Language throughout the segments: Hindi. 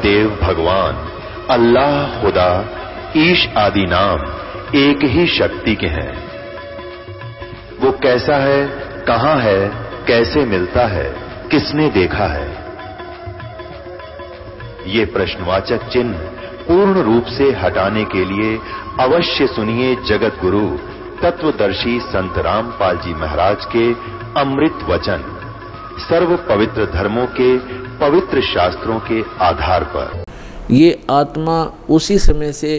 देव भगवान अल्लाह, खुदा, ईश आदि नाम एक ही शक्ति के हैं। वो कैसा है, कहां है, कैसे मिलता है, किसने देखा है? ये प्रश्नवाचक चिन्ह पूर्ण रूप से हटाने के लिए अवश्य सुनिए जगत गुरु तत्वदर्शी संत रामपाल जी महाराज के अमृत वचन, सर्व पवित्र धर्मों के पवित्र शास्त्रों के आधार पर। ये आत्मा उसी समय से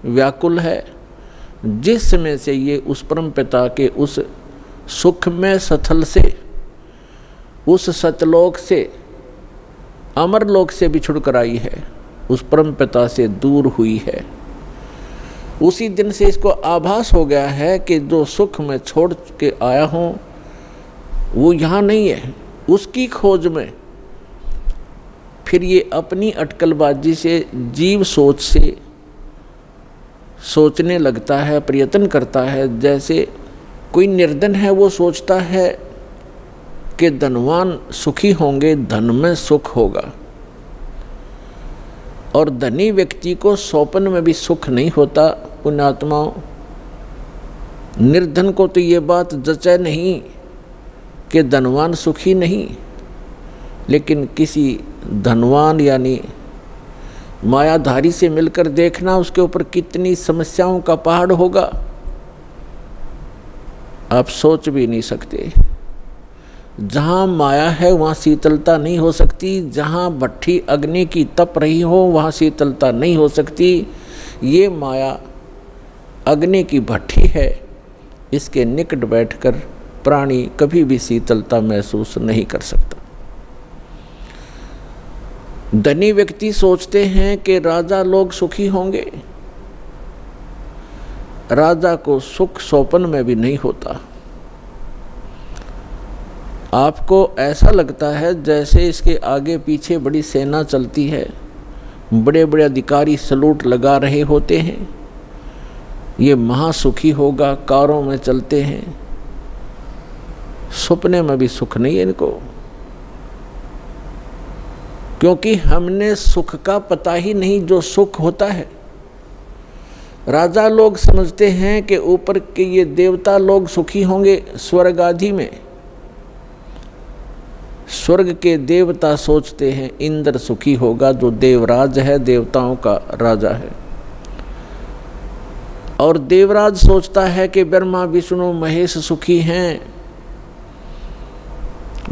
व्याकुल है जिस समय से ये उस परम पिता के उस सुखमय स्थल से, उस सतलोक से, अमरलोक से बिछुड़ कर आई है, उस परम पिता से दूर हुई है। उसी दिन से इसको आभास हो गया है कि जो सुख मैं छोड़ के आया हूं वो यहाँ नहीं है। उसकी खोज में फिर ये अपनी अटकलबाजी से, जीव सोच से सोचने लगता है, प्रयत्न करता है। जैसे कोई निर्धन है, वो सोचता है कि धनवान सुखी होंगे, धन में सुख होगा। और धनी व्यक्ति को स्वप्न में भी सुख नहीं होता। पुण्यात्माओं, निर्धन को तो ये बात जचे नहीं कि धनवान सुखी नहीं, लेकिन किसी धनवान यानी मायाधारी से मिलकर देखना उसके ऊपर कितनी समस्याओं का पहाड़ होगा, आप सोच भी नहीं सकते। जहाँ माया है वहाँ शीतलता नहीं हो सकती, जहाँ भट्ठी अग्नि की तप रही हो वहाँ शीतलता नहीं हो सकती। ये माया अग्नि की भट्ठी है, इसके निकट बैठकर प्राणी कभी भी शीतलता महसूस नहीं कर सकता। धनी व्यक्ति सोचते हैं कि राजा लोग सुखी होंगे। राजा को सुख स्वप्न में भी नहीं होता। आपको ऐसा लगता है जैसे इसके आगे पीछे बड़ी सेना चलती है, बड़े बड़े अधिकारी सलूट लगा रहे होते हैं, ये महासुखी होगा, कारों में चलते हैं। सपने में भी सुख नहीं है इनको, क्योंकि हमने सुख का पता ही नहीं जो सुख होता है। राजा लोग समझते हैं कि ऊपर के ये देवता लोग सुखी होंगे स्वर्ग आदि में। स्वर्ग के देवता सोचते हैं इंद्र सुखी होगा, जो देवराज है, देवताओं का राजा है। और देवराज सोचता है कि ब्रह्मा विष्णु महेश सुखी हैं।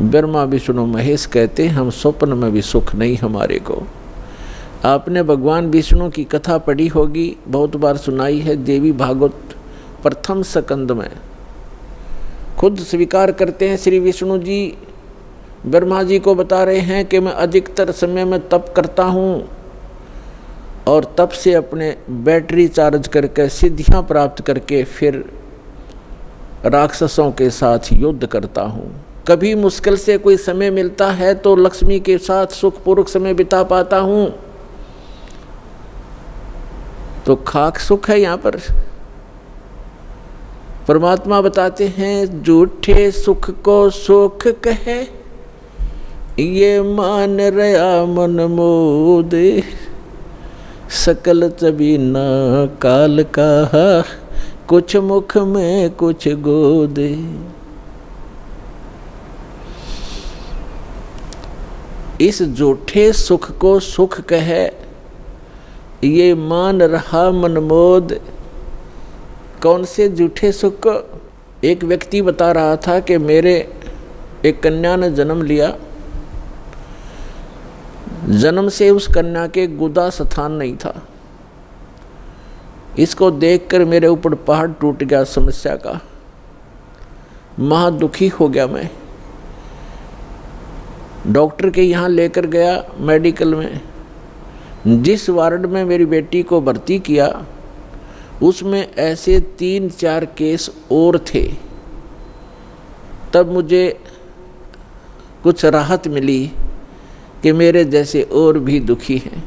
ब्रह्मा विष्णु महेश कहते हम स्वप्न में भी सुख नहीं हमारे को। आपने भगवान विष्णु की कथा पढ़ी होगी, बहुत बार सुनाई है। देवी भागवत प्रथम स्कंद में खुद स्वीकार करते हैं श्री विष्णु जी, ब्रह्मा जी को बता रहे हैं कि मैं अधिकतर समय में तप करता हूँ और तप से अपने बैटरी चार्ज करके सिद्धियाँ प्राप्त करके फिर राक्षसों के साथ युद्ध करता हूँ। कभी मुश्किल से कोई समय मिलता है तो लक्ष्मी के साथ सुखपूर्वक समय बिता पाता हूँ। तो खाक सुख है यहाँ पर। परमात्मा बताते हैं झूठे सुख को सुख कहे, ये मान रया मन मोद, सकल चबी ना काल का, कुछ मुख में कुछ गोद। इस झूठे सुख को सुख कहे, ये मान रहा मनमोद। कौन से झूठे सुख को? एक व्यक्ति बता रहा था कि मेरे एक कन्या ने जन्म लिया, जन्म से उस कन्या के गुदा स्थान नहीं था। इसको देखकर मेरे ऊपर पहाड़ टूट गया समस्या का। महा दुखी हो गया मैं। डॉक्टर के यहाँ लेकर गया मेडिकल में। जिस वार्ड में मेरी बेटी को भर्ती किया उसमें ऐसे 3-4 केस और थे। तब मुझे कुछ राहत मिली कि मेरे जैसे और भी दुखी हैं।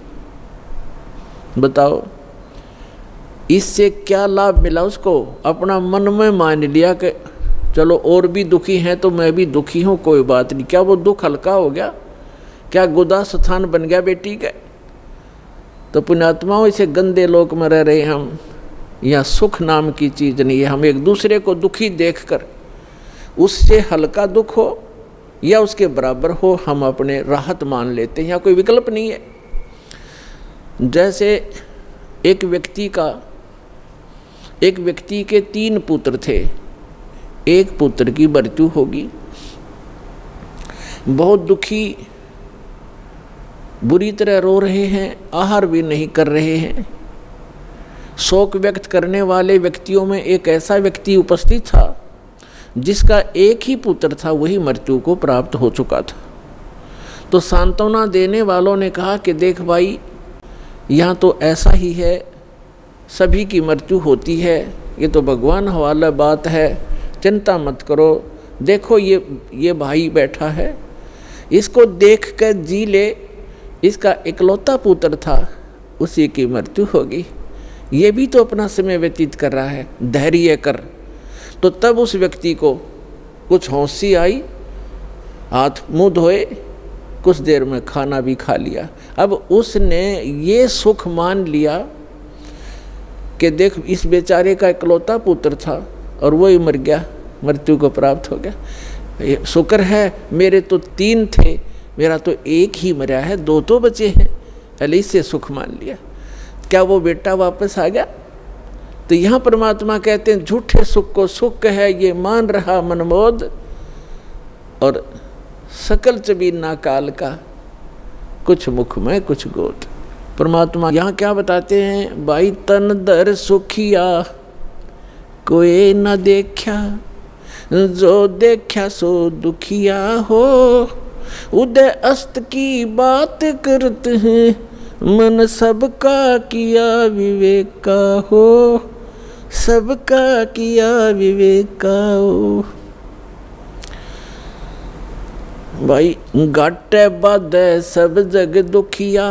बताओ इससे क्या लाभ मिला उसको? अपना मन में मान लिया कि चलो और भी दुखी हैं तो मैं भी दुखी हूँ, कोई बात नहीं। क्या वो दुख हल्का हो गया? क्या गुदा स्थान बन गया बेटी का? तो पुण्यात्माओं, इसे गंदे लोक में रह रहे हम, यहाँ सुख नाम की चीज नहीं है। हम एक दूसरे को दुखी देखकर उससे हल्का दुख हो या उसके बराबर हो, हम अपने राहत मान लेते हैं, यहाँ कोई विकल्प नहीं है। जैसे एक व्यक्ति के 3 पुत्र थे, एक पुत्र की मृत्यु होगी, बहुत दुखी, बुरी तरह रो रहे हैं, आहार भी नहीं कर रहे हैं। शोक व्यक्त करने वाले व्यक्तियों में एक ऐसा व्यक्ति उपस्थित था जिसका एक ही पुत्र था, वही मृत्यु को प्राप्त हो चुका था। तो सांत्वना देने वालों ने कहा कि देख भाई, यहाँ तो ऐसा ही है, सभी की मृत्यु होती है, ये तो भगवान हवाला बात है, चिंता मत करो। देखो ये भाई बैठा है, इसको देख कर जी ले, इसका इकलौता पुत्र था, उसी की मृत्यु होगी, ये भी तो अपना समय व्यतीत कर रहा है, धैर्य कर। तो तब उस व्यक्ति को कुछ हौंसी आई, हाथ मुंह धोए, कुछ देर में खाना भी खा लिया। अब उसने ये सुख मान लिया कि देख, इस बेचारे का इकलौता पुत्र था और वो ही मर गया, मृत्यु को प्राप्त हो गया। शुक्र है मेरे तो 3 थे, मेरा तो एक ही मरा है, 2 तो बचे हैं, पहले इससे सुख मान लिया। क्या वो बेटा वापस आ गया? तो यहाँ परमात्मा कहते हैं झूठे सुख को सुख है, ये मान रहा मनमोद, और सकल चबीना काल का, कुछ मुख में कुछ गोद। परमात्मा यहाँ क्या बताते हैं? भाई तन दर सुखिया कोई न देखा, जो देखा सो दुखिया हो, उदय अस्त की बात करते हैं, मन सबका किया विवेक का हो, सबका किया विवेक का हो। भाई घाटे बाधे सब जग दुखिया,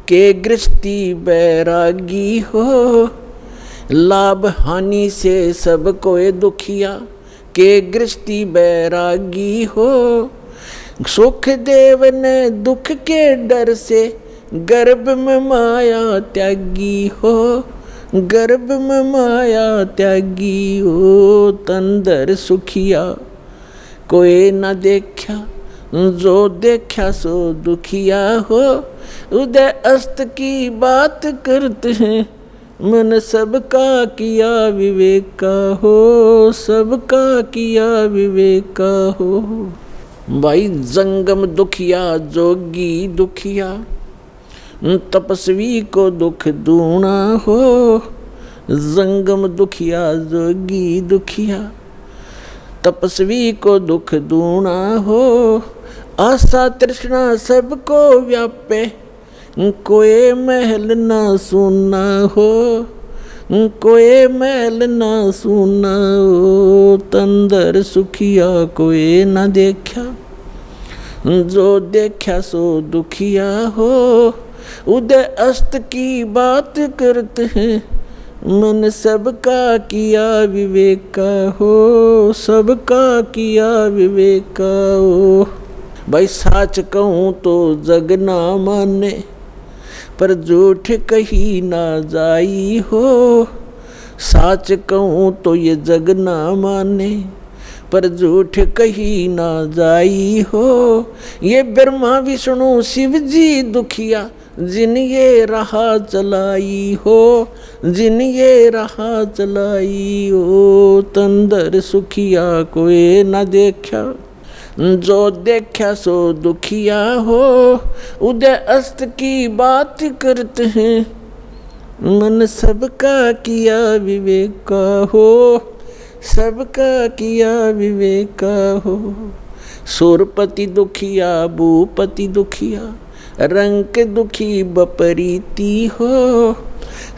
के गृहस्थी बैरागी हो, लाभ हानि से सब कोई दुखिया, के गृहस्थी बैरागी हो। सुख देव ने दुख के डर से, गर्भ में माया त्यागी हो, गर्भ में माया त्यागी हो। तंदर सुखिया कोई न देखा, जो देखा सो दुखिया हो, उदय अस्त की बात करते हैं, मन सबका किया विवेक का हो, सबका किया विवेक का हो। भाई जंगम दुखिया जोगी दुखिया, तपस्वी को दुख दूना हो। जंगम दुखिया जोगी दुखिया, तपस्वी को दुख दूना हो। आशा तृष्णा सबको व्यापे, कोई महल ना सुना हो, कोई महल ना सुना हो। तंदर सुखिया कोई न देखा, जो देखा सो दुखिया हो। उदय अस्त की बात करते हैं, मन सबका किया विवेक का हो, सबका किया विवेक का हो। भाई साच कहूँ तो जग ना माने, पर झूठ कही ना जाई हो। साच कहूँ तो ये जग ना माने, पर झूठ कही ना जाई हो। ये ब्रह्मा विष्णु शिव जी दुखिया, जिन ये राह चलाई हो, जिन ये राह चलाई हो। तंदर सुखिया कोई न देखा, जो देखा सो दुखिया हो। उदय अस्त की बात करते हैं, मन सबका किया विवेक का हो, सबका किया विवेक का हो। सुरपति दुखिया भूपति दुखिया, रंग दुखी बपरीती हो।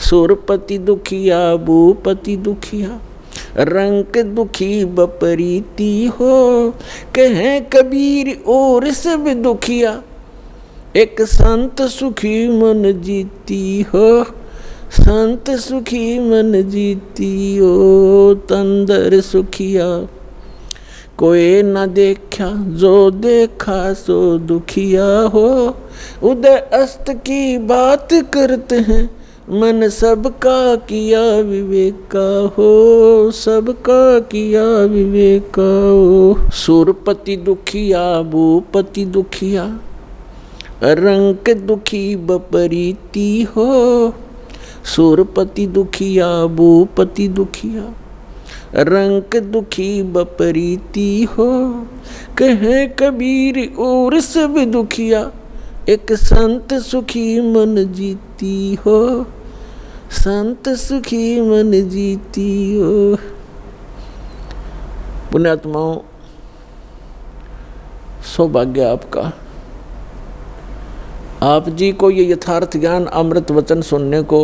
सुरपति दुखिया भूपति दुखिया, रंग दुखी बपरीती हो। कहें कबीर और सब दुखिया, एक संत सुखी मन जीती हो, संत सुखी मन जीती हो। तंदर सुखिया कोई न देखा, जो देखा सो दुखिया हो। उदय अस्त की बात करते हैं, मन सबका किया विवेक का हो, सबका किया विवेक का हो। सुरपति दुखिया भूपति दुखिया, रंक दुखी बपरीती हो। सुरपति दुखिया भूपति दुखिया, रंक दुखी बपरीती हो। कहे कबीर और सब दुखिया, एक संत सुखी मन जीती हो, संत सुखी मन जीती हो। पुण्यात्माओं, सौभाग्य आपका, आप जी को ये यथार्थ ज्ञान अमृत वचन सुनने को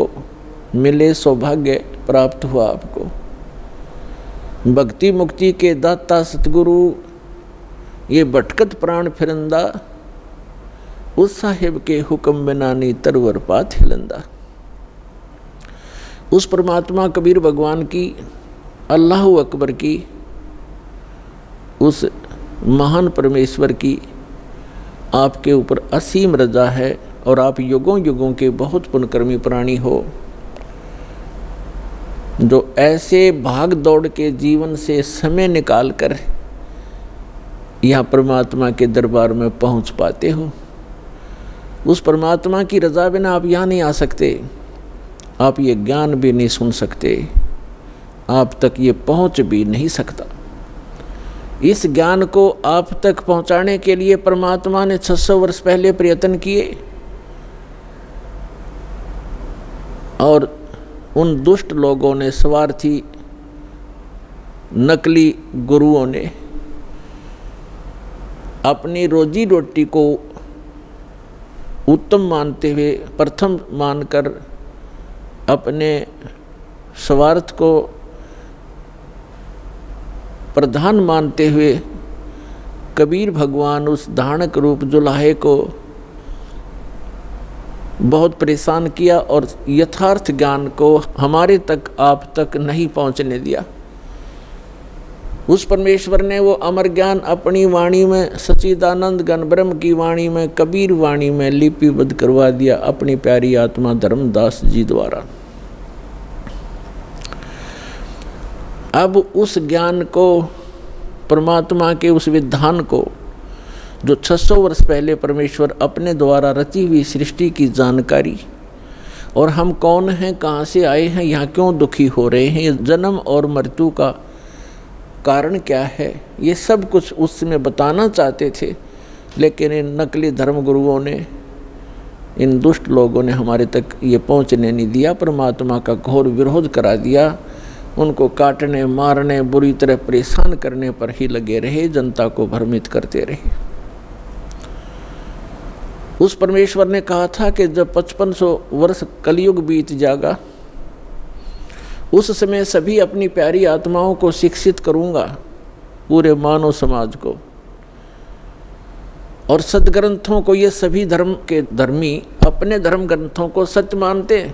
मिले, सौभाग्य प्राप्त हुआ आपको। भक्ति मुक्ति के दाता सतगुरु ये भटकत प्राण फिरंदा, उस साहिब के हुक्म बिना नी तरवर पात हिलंदा। उस परमात्मा कबीर भगवान की, अल्लाह अकबर की, उस महान परमेश्वर की आपके ऊपर असीम रजा है और आप युगों युगों के बहुत पुण्यकर्मी प्राणी हो, जो ऐसे भाग दौड़ के जीवन से समय निकाल कर यहाँ परमात्मा के दरबार में पहुँच पाते हो। उस परमात्मा की रजा बिना आप यहाँ नहीं आ सकते, आप ये ज्ञान भी नहीं सुन सकते, आप तक ये पहुँच भी नहीं सकता। इस ज्ञान को आप तक पहुँचाने के लिए परमात्मा ने 600 वर्ष पहले प्रयत्न किए और उन दुष्ट लोगों ने, स्वार्थी नकली गुरुओं ने अपनी रोजी रोटी को उत्तम मानते हुए, प्रथम मानकर अपने स्वार्थ को प्रधान मानते हुए कबीर भगवान उस धानक रूप जुलाहे को बहुत परेशान किया और यथार्थ ज्ञान को हमारे तक, आप तक नहीं पहुंचने दिया। उस परमेश्वर ने वो अमर ज्ञान अपनी वाणी में, सच्चिदानंद घन ब्रह्म की वाणी में, कबीर वाणी में लिपिबद्ध करवा दिया अपनी प्यारी आत्मा धर्मदास जी द्वारा। अब उस ज्ञान को, परमात्मा के उस विधान को, जो 600 वर्ष पहले परमेश्वर अपने द्वारा रची हुई सृष्टि की जानकारी, और हम कौन हैं, कहाँ से आए हैं, यहाँ क्यों दुखी हो रहे हैं, जन्म और मृत्यु का कारण क्या है, ये सब कुछ उस समय बताना चाहते थे, लेकिन इन नकली धर्म गुरुओं ने, इन दुष्ट लोगों ने हमारे तक ये पहुँचने नहीं दिया। परमात्मा का घोर विरोध करा दिया, उनको काटने, मारने, बुरी तरह परेशान करने पर ही लगे रहे, जनता को भ्रमित करते रहे। उस परमेश्वर ने कहा था कि जब 5500 वर्ष कलयुग बीत जाएगा, उस समय सभी अपनी प्यारी आत्माओं को शिक्षित करूंगा, पूरे मानव समाज को, और सदग्रंथों को, ये सभी धर्म के धर्मी अपने धर्म ग्रंथों को सत्य मानते,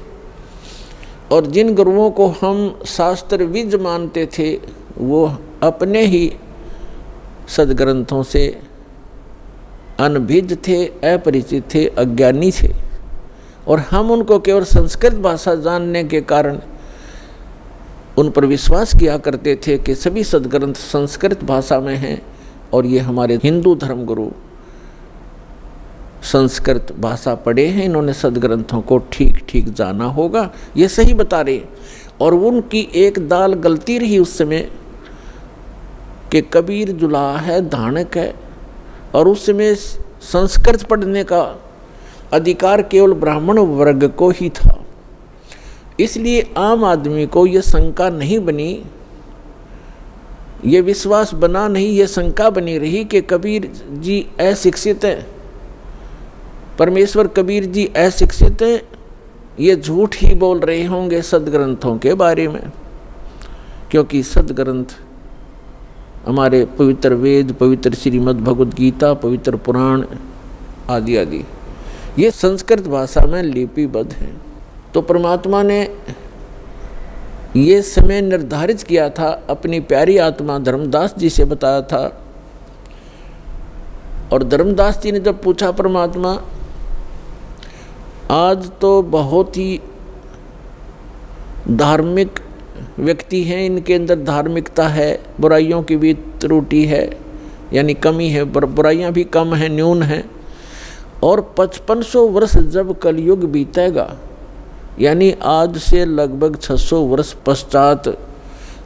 और जिन गुरुओं को हम शास्त्र विज मानते थे वो अपने ही सदग्रंथों से अनभिज्ञ थे, अपरिचित थे, अज्ञानी थे, और हम उनको केवल संस्कृत भाषा जानने के कारण उन पर विश्वास किया करते थे कि सभी सदग्रंथ संस्कृत भाषा में हैं और ये हमारे हिंदू धर्म गुरु संस्कृत भाषा पढ़े हैं, इन्होंने सदग्रंथों को ठीक ठीक जाना होगा, ये सही बता रहे। और उनकी एक दाल गलती रही उस समय कि कबीर जुलाहा है, धानक है, और उस समय संस्कृत पढ़ने का अधिकार केवल ब्राह्मण वर्ग को ही था। इसलिए आम आदमी को ये शंका नहीं बनी, ये विश्वास बना नहीं, ये शंका बनी रही कि कबीर जी अशिक्षित हैं, परमेश्वर कबीर जी अशिक्षित हैं, ये झूठ ही बोल रहे होंगे सदग्रंथों के बारे में, क्योंकि सदग्रंथ हमारे पवित्र वेद, पवित्र श्रीमद् भगवद गीता, पवित्र पुराण आदि आदि ये संस्कृत भाषा में लिपिबद्ध हैं। तो परमात्मा ने ये समय निर्धारित किया था, अपनी प्यारी आत्मा धर्मदास जी से बताया था, और धर्मदास जी ने जब पूछा परमात्मा आज तो बहुत ही धार्मिक व्यक्ति हैं, इनके अंदर धार्मिकता है, बुराइयों की भी त्रुटि है, यानी कमी है, बुराइयां भी कम हैं, न्यून हैं। और 5500 वर्ष जब कलयुग बीतेगा, यानी आज से लगभग 600 वर्ष पश्चात,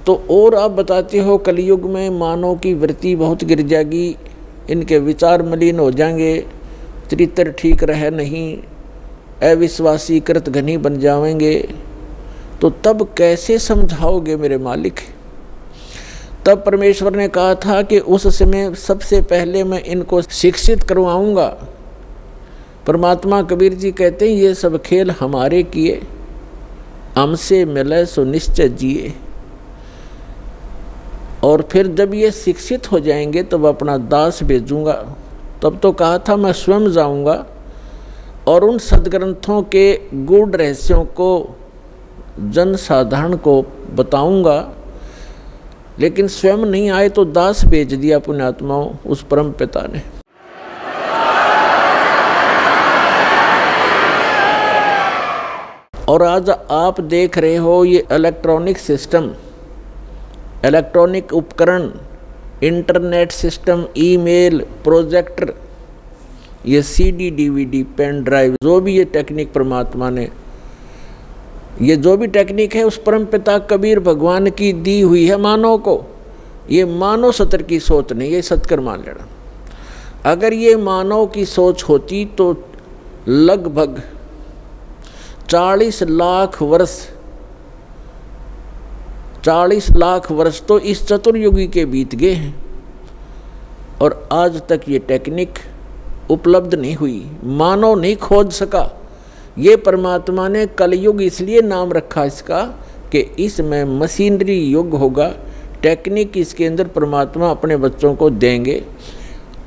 तो और आप बताते हो कलयुग में मानव की वृत्ति बहुत गिर जाएगी, इनके विचार मलिन हो जाएंगे, चरित्र ठीक रहे नहीं, अविश्वासी कृत घनी बन जाएंगे। तो तब कैसे समझाओगे मेरे मालिक? तब परमेश्वर ने कहा था कि उस समय सबसे पहले मैं इनको शिक्षित करवाऊंगा। परमात्मा कबीर जी कहते हैं ये सब खेल हमारे किए, हमसे मिले सो निश्चय जिए। और फिर जब ये शिक्षित हो जाएंगे तब अपना दास भेजूंगा। तब तो कहा था मैं स्वयं जाऊंगा और उन सदग्रंथों के गूढ़ रहस्यों को जन साधारण को बताऊंगा, लेकिन स्वयं नहीं आए तो दास भेज दिया पुण्यात्माओं उस परम पिता ने। और आज आप देख रहे हो ये इलेक्ट्रॉनिक सिस्टम, इलेक्ट्रॉनिक उपकरण, इंटरनेट सिस्टम, ईमेल, प्रोजेक्टर, ये सीडी, डीवीडी, पेन ड्राइव, जो भी ये टेक्निक परमात्मा ने, ये जो भी टेक्निक है उस परम पिता कबीर भगवान की दी हुई है मानव को। ये मानव सत्र की सोच नहीं, ये सतकर मान लेना। अगर ये मानव की सोच होती तो लगभग 40 लाख वर्ष तो इस चतुर्युगी के बीत गए हैं और आज तक ये टेक्निक उपलब्ध नहीं हुई, मानव नहीं खोज सका। ये परमात्मा ने कलयुग इसलिए नाम रखा इसका कि इसमें मशीनरी युग होगा, टेक्निक इसके अंदर परमात्मा अपने बच्चों को देंगे।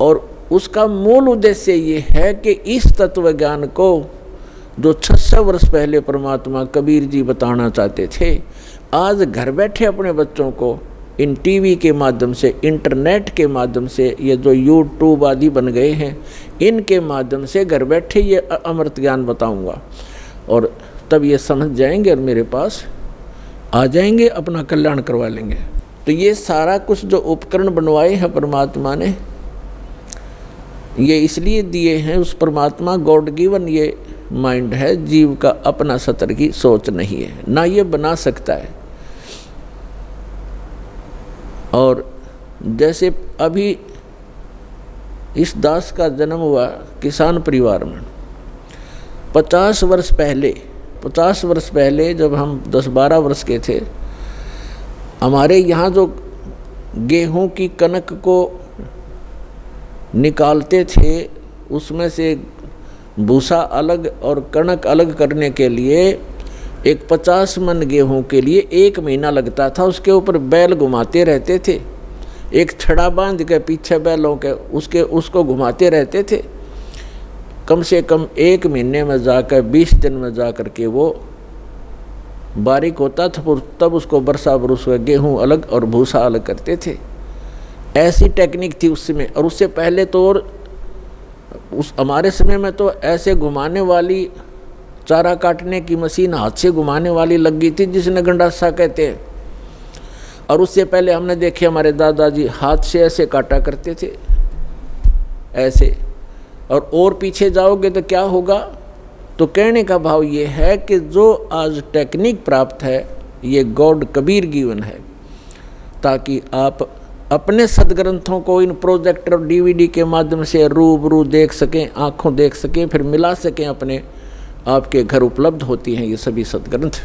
और उसका मूल उद्देश्य ये है कि इस तत्व ज्ञान को जो 600 वर्ष पहले परमात्मा कबीर जी बताना चाहते थे, आज घर बैठे अपने बच्चों को इन टीवी के माध्यम से, इंटरनेट के माध्यम से, ये जो यूट्यूब आदि बन गए हैं, इनके माध्यम से घर बैठे ये अमृत ज्ञान बताऊंगा। और तब ये समझ जाएंगे और मेरे पास आ जाएंगे, अपना कल्याण करवा लेंगे। तो ये सारा कुछ जो उपकरण बनवाए हैं परमात्मा ने, ये इसलिए दिए हैं, उस परमात्मा गॉड गिवन ये माइंड है, जीव का अपना सतर की सोच नहीं है, ना ये बना सकता है। और जैसे अभी इस दास का जन्म हुआ किसान परिवार में, 50 वर्ष पहले जब हम 10-12 वर्ष के थे, हमारे यहाँ जो गेहूं की कनक को निकालते थे उसमें से भूसा अलग और कणक अलग करने के लिए एक 50 मन गेहूं के लिए 1 महीना लगता था। उसके ऊपर बैल घुमाते रहते थे, एक छड़ा बांध के पीछे बैलों के उसको घुमाते रहते थे। कम से कम 1 महीने में जाकर 20 दिन में जाकर के वो बारीक होता था, तब उसको बरसा बरस गेहूं अलग और भूसा अलग करते थे। ऐसी टेक्निक थी उस समय। और उससे पहले तो और उस हमारे समय में तो ऐसे घुमाने वाली चारा काटने की मशीन हाथ से घुमाने वाली लग गई थी, जिसने गंडासा कहते हैं। और उससे पहले हमने देखे हमारे हाथ से ऐसे काटा करते थे, ऐसे। और पीछे जाओगे तो क्या होगा? तो कहने का भाव ये है कि जो आज टेक्निक प्राप्त है ये गॉड कबीर गिवन है, ताकि आप अपने सदग्रंथों को इन प्रोजेक्टर और डीवीडी के माध्यम से रूबरू देख सकें, आँखों देख सकें, फिर मिला सकें अपने। आपके घर उपलब्ध होती हैं ये सभी सदग्रंथ।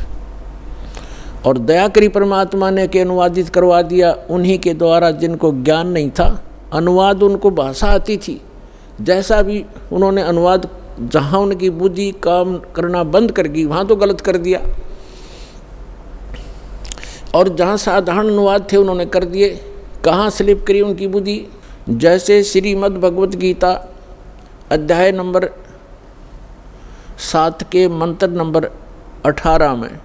और दया करी परमात्मा ने के अनुवादित करवा दिया उन्हीं के द्वारा जिनको ज्ञान नहीं था। अनुवाद उनको भाषा आती थी, जैसा भी उन्होंने अनुवाद, जहाँ उनकी बुद्धि काम करना बंद कर गई वहाँ तो गलत कर दिया, और जहाँ साधारण अनुवाद थे उन्होंने कर दिए। कहाँ स्लिप करी उनकी बुद्धि? जैसे श्रीमद् भगवत गीता अध्याय नंबर 7 के मंत्र नंबर 18 में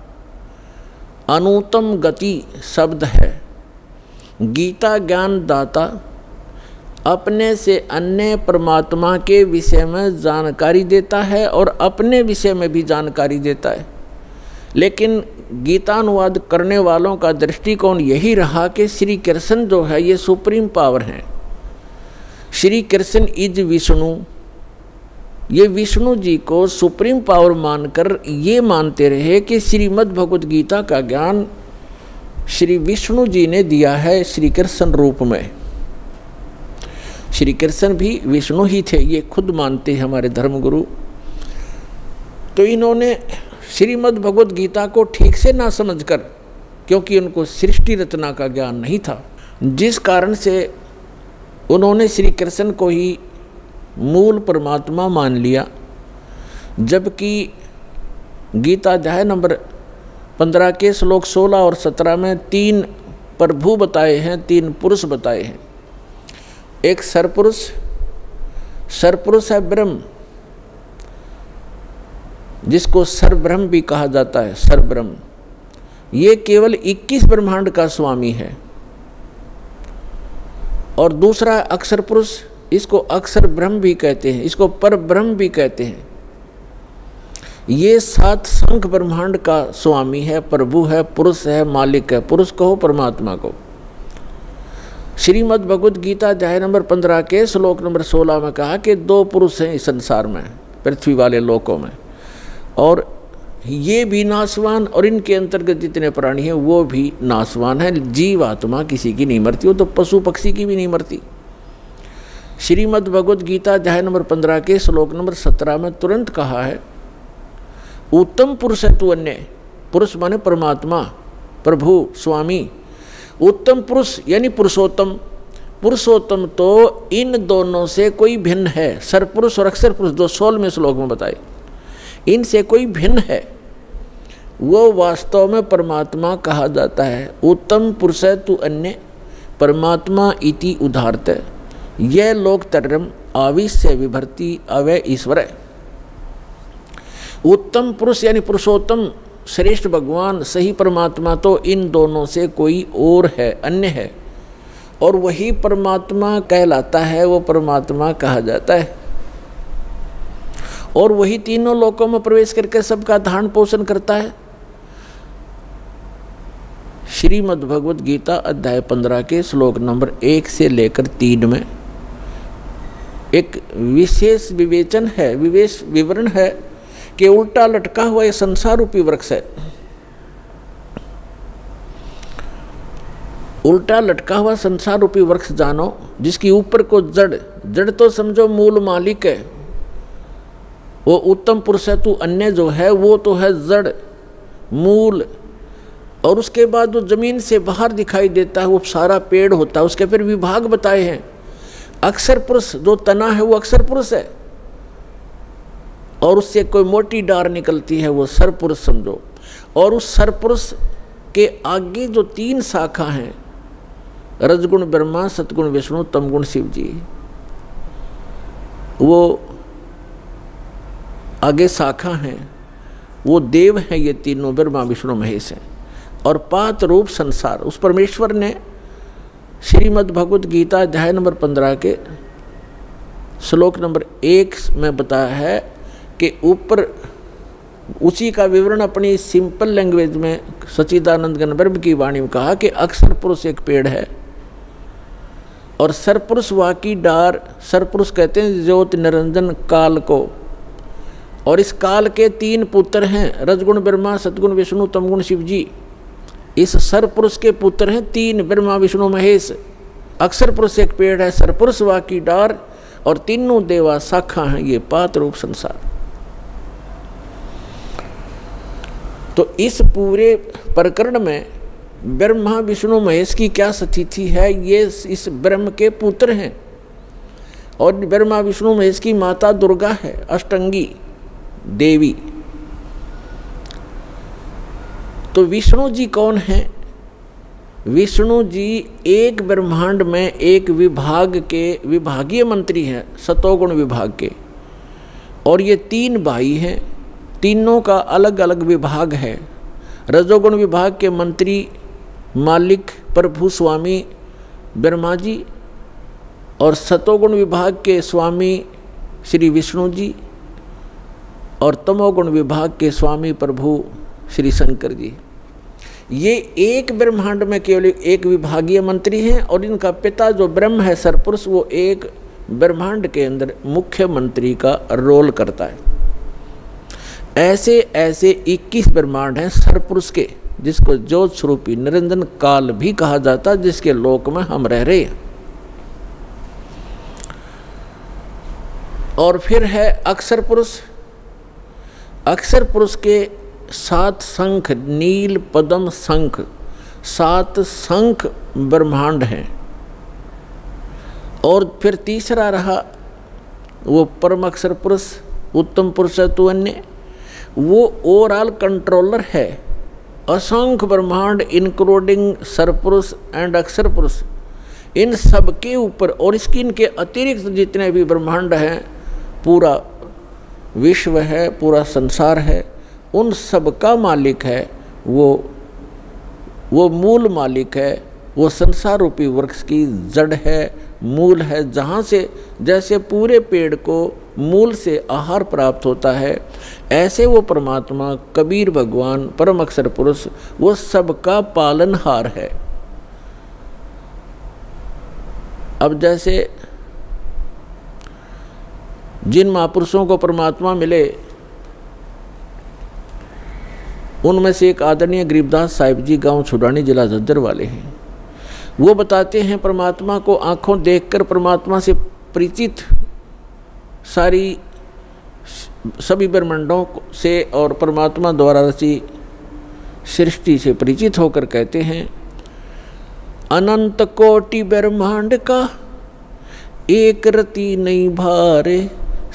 अनुत्तम गति शब्द है। गीता ज्ञान दाता अपने से अन्य परमात्मा के विषय में जानकारी देता है और अपने विषय में भी जानकारी देता है। लेकिन गीतानुवाद करने वालों का दृष्टिकोण यही रहा कि श्री कृष्ण जो है ये सुप्रीम पावर हैं। श्री कृष्ण इज विष्णु, ये विष्णु जी को सुप्रीम पावर मानकर ये मानते रहे कि श्रीमद् भगवद गीता का ज्ञान श्री विष्णु जी ने दिया है श्री कृष्ण रूप में। श्री कृष्ण भी विष्णु ही थे, ये खुद मानते हैं हमारे धर्मगुरु। तो इन्होंने श्रीमद् भगवद गीता को ठीक से ना समझकर, क्योंकि उनको सृष्टि रचना का ज्ञान नहीं था, जिस कारण से उन्होंने श्री कृष्ण को ही मूल परमात्मा मान लिया। जबकि गीता अध्याय नंबर 15 के श्लोक 16 और 17 में 3 प्रभु बताए हैं, 3 पुरुष बताए हैं। एक सरपुरुष, सरपुरुष है ब्रह्म, जिसको सरब्रह्म भी कहा जाता है। सरब्रह्म ये केवल 21 ब्रह्मांड का स्वामी है। और दूसरा अक्षर पुरुष, इसको अक्षर ब्रह्म भी कहते हैं, इसको पर ब्रह्म भी कहते हैं। ये 7 संख ब्रह्मांड का स्वामी है, प्रभु है, पुरुष है, मालिक है। पुरुष कहो परमात्मा को। श्रीमद् भगवद गीता अध्याय नंबर 15 के श्लोक नंबर 16 में कहा कि 2 पुरुष हैं इस संसार में, पृथ्वी वाले लोकों में, और ये भी नाशवान और इनके अंतर्गत जितने प्राणी हैं वो भी नाशवान हैं। जीव आत्मा किसी की नहीं मरती, वो तो पशु पक्षी की भी नहीं मरती। श्रीमद् भगवद गीता अध्याय नंबर 15 के श्लोक नंबर 17 में तुरंत कहा है, उत्तम पुरुष है तू अन्य। पुरुष माने परमात्मा, प्रभु, स्वामी। उत्तम पुरुष यानी पुरुषोत्तम। पुरुषोत्तम तो इन दोनों से कोई भिन्न है। सरपुरुष और अक्षर पुरुष 16वें श्लोक में बताए, इनसे कोई भिन्न है, वो वास्तव में परमात्मा कहा जाता है। उत्तम पुरुष है तू अन्य परमात्मा इति उदाहरत, यह लोक तरम आविश्य विभर्ति अवय ईश्वर। उत्तम पुरुष यानी पुरुषोत्तम, श्रेष्ठ भगवान, सही परमात्मा तो इन दोनों से कोई और है, अन्य है, और वही परमात्मा कहलाता है, वो परमात्मा कहा जाता है। और वही तीनों लोकों में प्रवेश करके सबका धारण पोषण करता है। श्रीमद् भगवद गीता अध्याय 15 के श्लोक नंबर 1 से लेकर 3 में एक विशेष विवेचन है, विवेश विवरण है कि उल्टा लटका हुआ ये संसार रूपी वृक्ष है। उल्टा लटका हुआ संसार रूपी वृक्ष जानो, जिसकी ऊपर को जड़ तो समझो मूल मालिक है, वो उत्तम पुरुष है तू अन्य जो है वो तो है जड़, मूल, और उसके बाद जो जमीन से बाहर दिखाई देता है वो सारा पेड़ होता है। उसके फिर विभाग बताए हैं। अक्षर पुरुष जो तना है वो अक्षर पुरुष है, और उससे कोई मोटी डार निकलती है वो सरपुरुष समझो। और उस सरपुरुष के आगे जो 3 शाखा हैं, रजगुण ब्रह्मा, सतगुण विष्णु, तमगुण शिव जी, वो आगे शाखा हैं, वो देव हैं। ये तीनों ब्रह्मा विष्णु महेश हैं। और पात रूप संसार, उस परमेश्वर ने श्रीमद् भगवद गीता अध्याय नंबर 15 के श्लोक नंबर 1 में बताया है कि ऊपर उसी का विवरण अपनी सिंपल लैंग्वेज में सच्चिदानंद घन ब्रह्म की वाणी में कहा कि अक्षर पुरुष एक पेड़ है और सरपुरुष वाकी डार। सरपुरुष कहते हैं ज्योति निरंजन काल को, और इस काल के 3 पुत्र हैं, रजगुण ब्रह्मा, सतगुण विष्णु, तमगुण शिव जी। इस सरपुरुष के पुत्र हैं 3, ब्रह्मा विष्णु महेश। अक्षर पुरुष एक पेड़ है, सरपुरुष वाकी डार, और तीनों देवा शाखा हैं, ये पात रूप संसार। तो इस पूरे प्रकरण में ब्रह्मा विष्णु महेश की क्या स्थिति है, ये इस ब्रह्म के पुत्र हैं, और ब्रह्मा विष्णु महेश की माता दुर्गा है, अष्टंगी देवी। तो विष्णु जी कौन है? विष्णु जी एक ब्रह्मांड में एक विभाग के विभागीय मंत्री हैं, सतोगुण विभाग के, और ये 3 भाई हैं, तीनों का अलग अलग विभाग है। रजोगुण विभाग के मंत्री मालिक प्रभु स्वामी ब्रह्मा जी, और सतोगुण विभाग के स्वामी श्री विष्णु जी और तमोगुण विभाग के स्वामी प्रभु श्री शंकर जी। ये एक ब्रह्मांड में केवल एक विभागीय मंत्री हैं और इनका पिता जो ब्रह्म है सरपुरुष, वो एक ब्रह्मांड के अंदर मुख्य मंत्री का रोल करता है। ऐसे ऐसे 21 ब्रह्मांड हैं सरपुरुष के, जिसको ज्योत स्वरूपी निरंजन काल भी कहा जाता है, जिसके लोक में हम रह रहे हैं। और फिर है अक्षर पुरुष। अक्षर पुरुष के 7 शंख, नील पद्म शंख, 7 शंख ब्रह्मांड हैं। और फिर तीसरा रहा वो परम अक्षर पुरुष, उत्तम पुरुष तु अन्य, वो ओवरऑल कंट्रोलर है असंख्य ब्रह्मांड इंक्लूडिंग सरपुरुष एंड अक्षर पुरुष, इन सब के ऊपर और इसकी इनके अतिरिक्त जितने भी ब्रह्मांड हैं, पूरा विश्व है, पूरा संसार है, उन सब का मालिक है वो मूल मालिक है, वो संसार रूपी वृक्ष की जड़ है, मूल है, जहाँ से जैसे पूरे पेड़ को मूल से आहार प्राप्त होता है, ऐसे वो परमात्मा कबीर भगवान परम अक्षर पुरुष वो सबका पालनहार है। अब जैसे जिन महापुरुषों को परमात्मा मिले, उनमें से एक आदरणीय गरीबदास साहिब जी गांव छुड़ानी जिला झज्जर वाले हैं। वो बताते हैं परमात्मा को आंखों देखकर परमात्मा से परिचित सारी सभी ब्रह्मांडों से और परमात्मा द्वारा रची सृष्टि से परिचित होकर कहते हैं, अनंत कोटि ब्रह्मांड का एक रति नहीं भारे,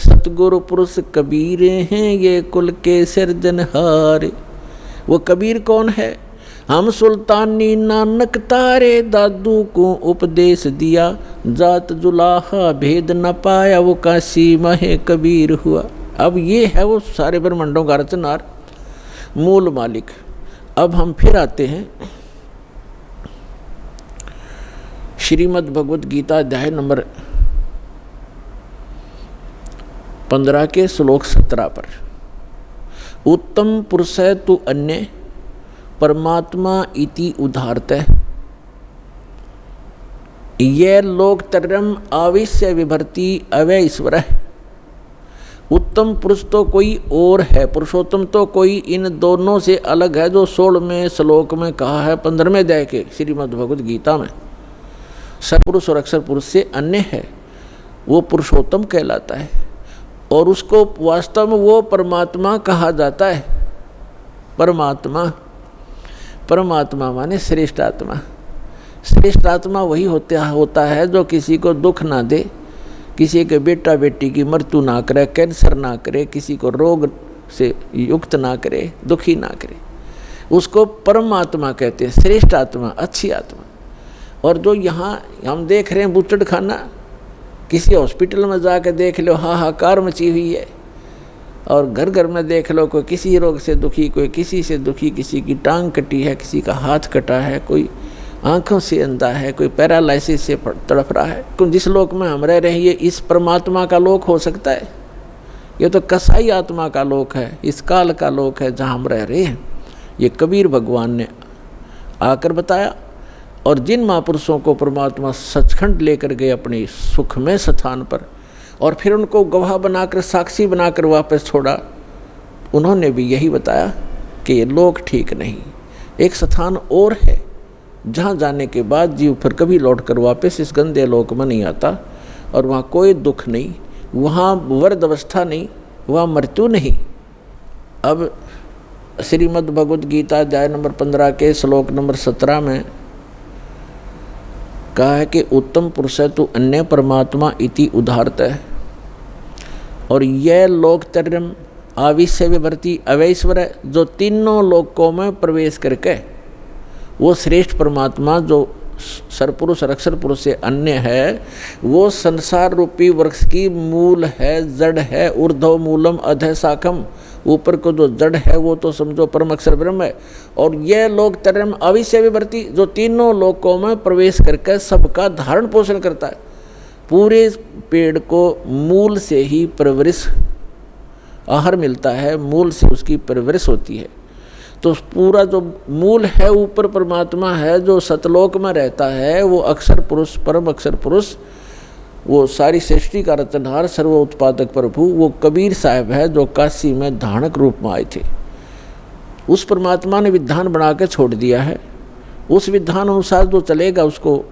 सतगुरु पुरुष कबीरे हैं ये कुल के सिरजनहारे। वो कबीर कौन है? हम सुल्तानी नानक तारे, दादू को उपदेश दिया, जात जुलाहा भेद न पाया, वो काशी महे कबीर हुआ। अब ये है वो सारे ब्रह्मांडों का रचनार, मूल मालिक। अब हम फिर आते हैं श्रीमद् भगवद गीता अध्याय नंबर 15 के श्लोक 17 पर। उत्तम पुरुष तु अन्य परमात्मा इति उदाहरतः, ये लोकतरम आविश्य विभर्ति अवय ईश्वर है। उत्तम पुरुष तो कोई और है, पुरुषोत्तम तो कोई इन दोनों से अलग है, जो 16वें श्लोक में कहा है 15वें अध्याय के श्रीमद् भगवद गीता में। सपुरुष और अक्षर पुरुष से अन्य है, वो पुरुषोत्तम कहलाता है और उसको वास्तव में वो परमात्मा कहा जाता है। परमात्मा माने श्रेष्ठ आत्मा। श्रेष्ठ आत्मा वही होता है जो किसी को दुख ना दे, किसी के बेटा बेटी की मृत्यु ना करे, कैंसर ना करे, किसी को रोग से युक्त ना करे, दुखी ना करे, उसको परमात्मा कहते हैं, श्रेष्ठ आत्मा, अच्छी आत्मा। और जो यहाँ हम देख रहे हैं बूचड़ खाना, किसी हॉस्पिटल में जाकर देख लो हाहाकार मची हुई है, और घर घर में देख लो कोई किसी रोग से दुखी, कोई किसी से दुखी, किसी की टांग कटी है, किसी का हाथ कटा है, कोई आंखों से अंधा है, कोई पैरालाइसिस से तड़प रहा है। तो जिस लोक में हम रह रहे हैं ये इस परमात्मा का लोक हो सकता है? ये तो कसाई आत्मा का लोक है, इस काल का लोक है जहाँ हम रह रहे हैं। ये कबीर भगवान ने आकर बताया। और जिन महापुरुषों को परमात्मा सचखंड लेकर गए अपनी सुखमय स्थान पर, और फिर उनको गवाह बनाकर, साक्षी बनाकर वापस छोड़ा, उन्होंने भी यही बताया कि ये लोक ठीक नहीं, एक स्थान और है जहाँ जाने के बाद जीव फिर कभी लौटकर वापस इस गंदे लोक में नहीं आता, और वहाँ कोई दुख नहीं, वहाँ वर्द अवस्था नहीं, वहाँ मृत्यु नहीं। अब श्रीमद् भगवद गीता अध्याय नंबर 15 के श्लोक नंबर 17 में कहा है कि उत्तम पुरुष तो अन्य परमात्मा इति उदाहरतः, और यह लोकतरम आविश्य विभर्ति अवैश्वर, जो तीनों लोकों में प्रवेश करके वो श्रेष्ठ परमात्मा जो सरपुरुष और अक्षर पुरुष से अन्य है, वो संसार रूपी वृक्ष की मूल है, जड़ है, ऊर्ध्व मूलम अधः शाखम, ऊपर को जो जड़ है वो तो समझो परम अक्षर ब्रह्म है। और यह लोक तरम अविश्य विभर्ति, जो तीनों लोकों में प्रवेश करके सबका धारण पोषण करता है। पूरे पेड़ को मूल से ही परवरिश आहार मिलता है, मूल से उसकी परवरिश होती है। तो पूरा जो मूल है ऊपर परमात्मा है, जो सतलोक में रहता है, वो अक्षर पुरुष, परम अक्षर पुरुष, वो सारी सृष्टि का रचनहार, सर्व उत्पादक प्रभु, वो कबीर साहब है जो काशी में धानक रूप में आए थे। उस परमात्मा ने विधान बना के छोड़ दिया है। उस विधान अनुसार जो चलेगा उसको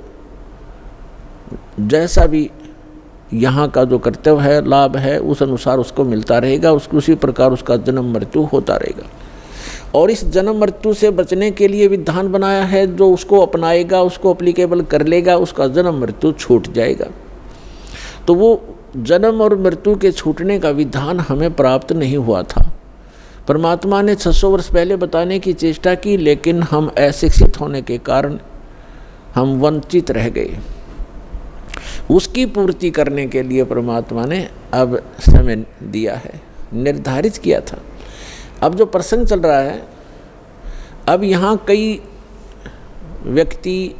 जैसा भी यहाँ का जो कर्तव्य है, लाभ है, उस अनुसार उसको मिलता रहेगा, उसको उसी प्रकार उसका जन्म मृत्यु होता रहेगा। और इस जन्म मृत्यु से बचने के लिए विधान बनाया है, जो उसको अपनाएगा, उसको अप्लीकेबल कर लेगा, उसका जन्म मृत्यु छूट जाएगा। तो वो जन्म और मृत्यु के छूटने का विधान हमें प्राप्त नहीं हुआ था। परमात्मा ने 600 वर्ष पहले बताने की चेष्टा की, लेकिन हम अशिक्षित होने के कारण हम वंचित रह गए। उसकी पूर्ति करने के लिए परमात्मा ने अब समय दिया है, निर्धारित किया था। अब जो प्रसंग चल रहा है, अब यहाँ कई व्यक्ति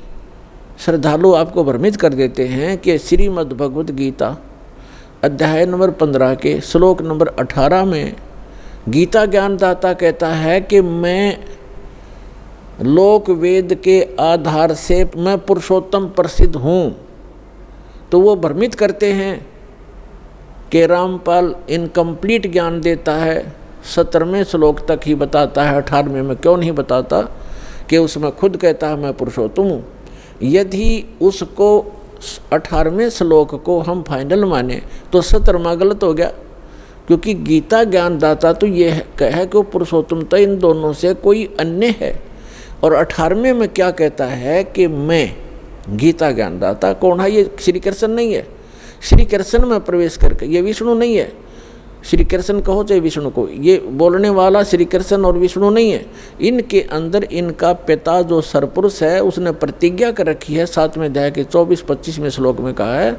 श्रद्धालु आपको भ्रमित कर देते हैं कि श्रीमद् भगवद गीता अध्याय नंबर 15 के श्लोक नंबर 18 में गीता ज्ञानदाता कहता है कि मैं लोक वेद के आधार से मैं पुरुषोत्तम प्रसिद्ध हूँ। तो वो भ्रमित करते हैं कि रामपाल इनकम्प्लीट ज्ञान देता है, 17वें श्लोक तक ही बताता है, 18वें में क्यों नहीं बताता कि उसमें खुद कहता है मैं पुरुषोत्तम हूँ। यदि उसको 18वें श्लोक को हम फाइनल माने तो 17वां गलत हो गया, क्योंकि गीता ज्ञानदाता तो ये कहे कि वो पुरुषोत्तमता इन दोनों से कोई अन्य है। और 18वें में क्या कहता है कि मैं गीता ज्ञानदाता कौन है? ये श्री कृष्ण नहीं है। श्री कृष्ण में प्रवेश करके, ये विष्णु नहीं है। श्री कृष्ण कहो चाहे विष्णु को, ये बोलने वाला श्री कृष्ण और विष्णु नहीं है। इनके अंदर इनका पिता जो सरपुरुष है उसने प्रतिज्ञा कर रखी है। 7वें अध्याय के 24-25वें श्लोक में कहा है,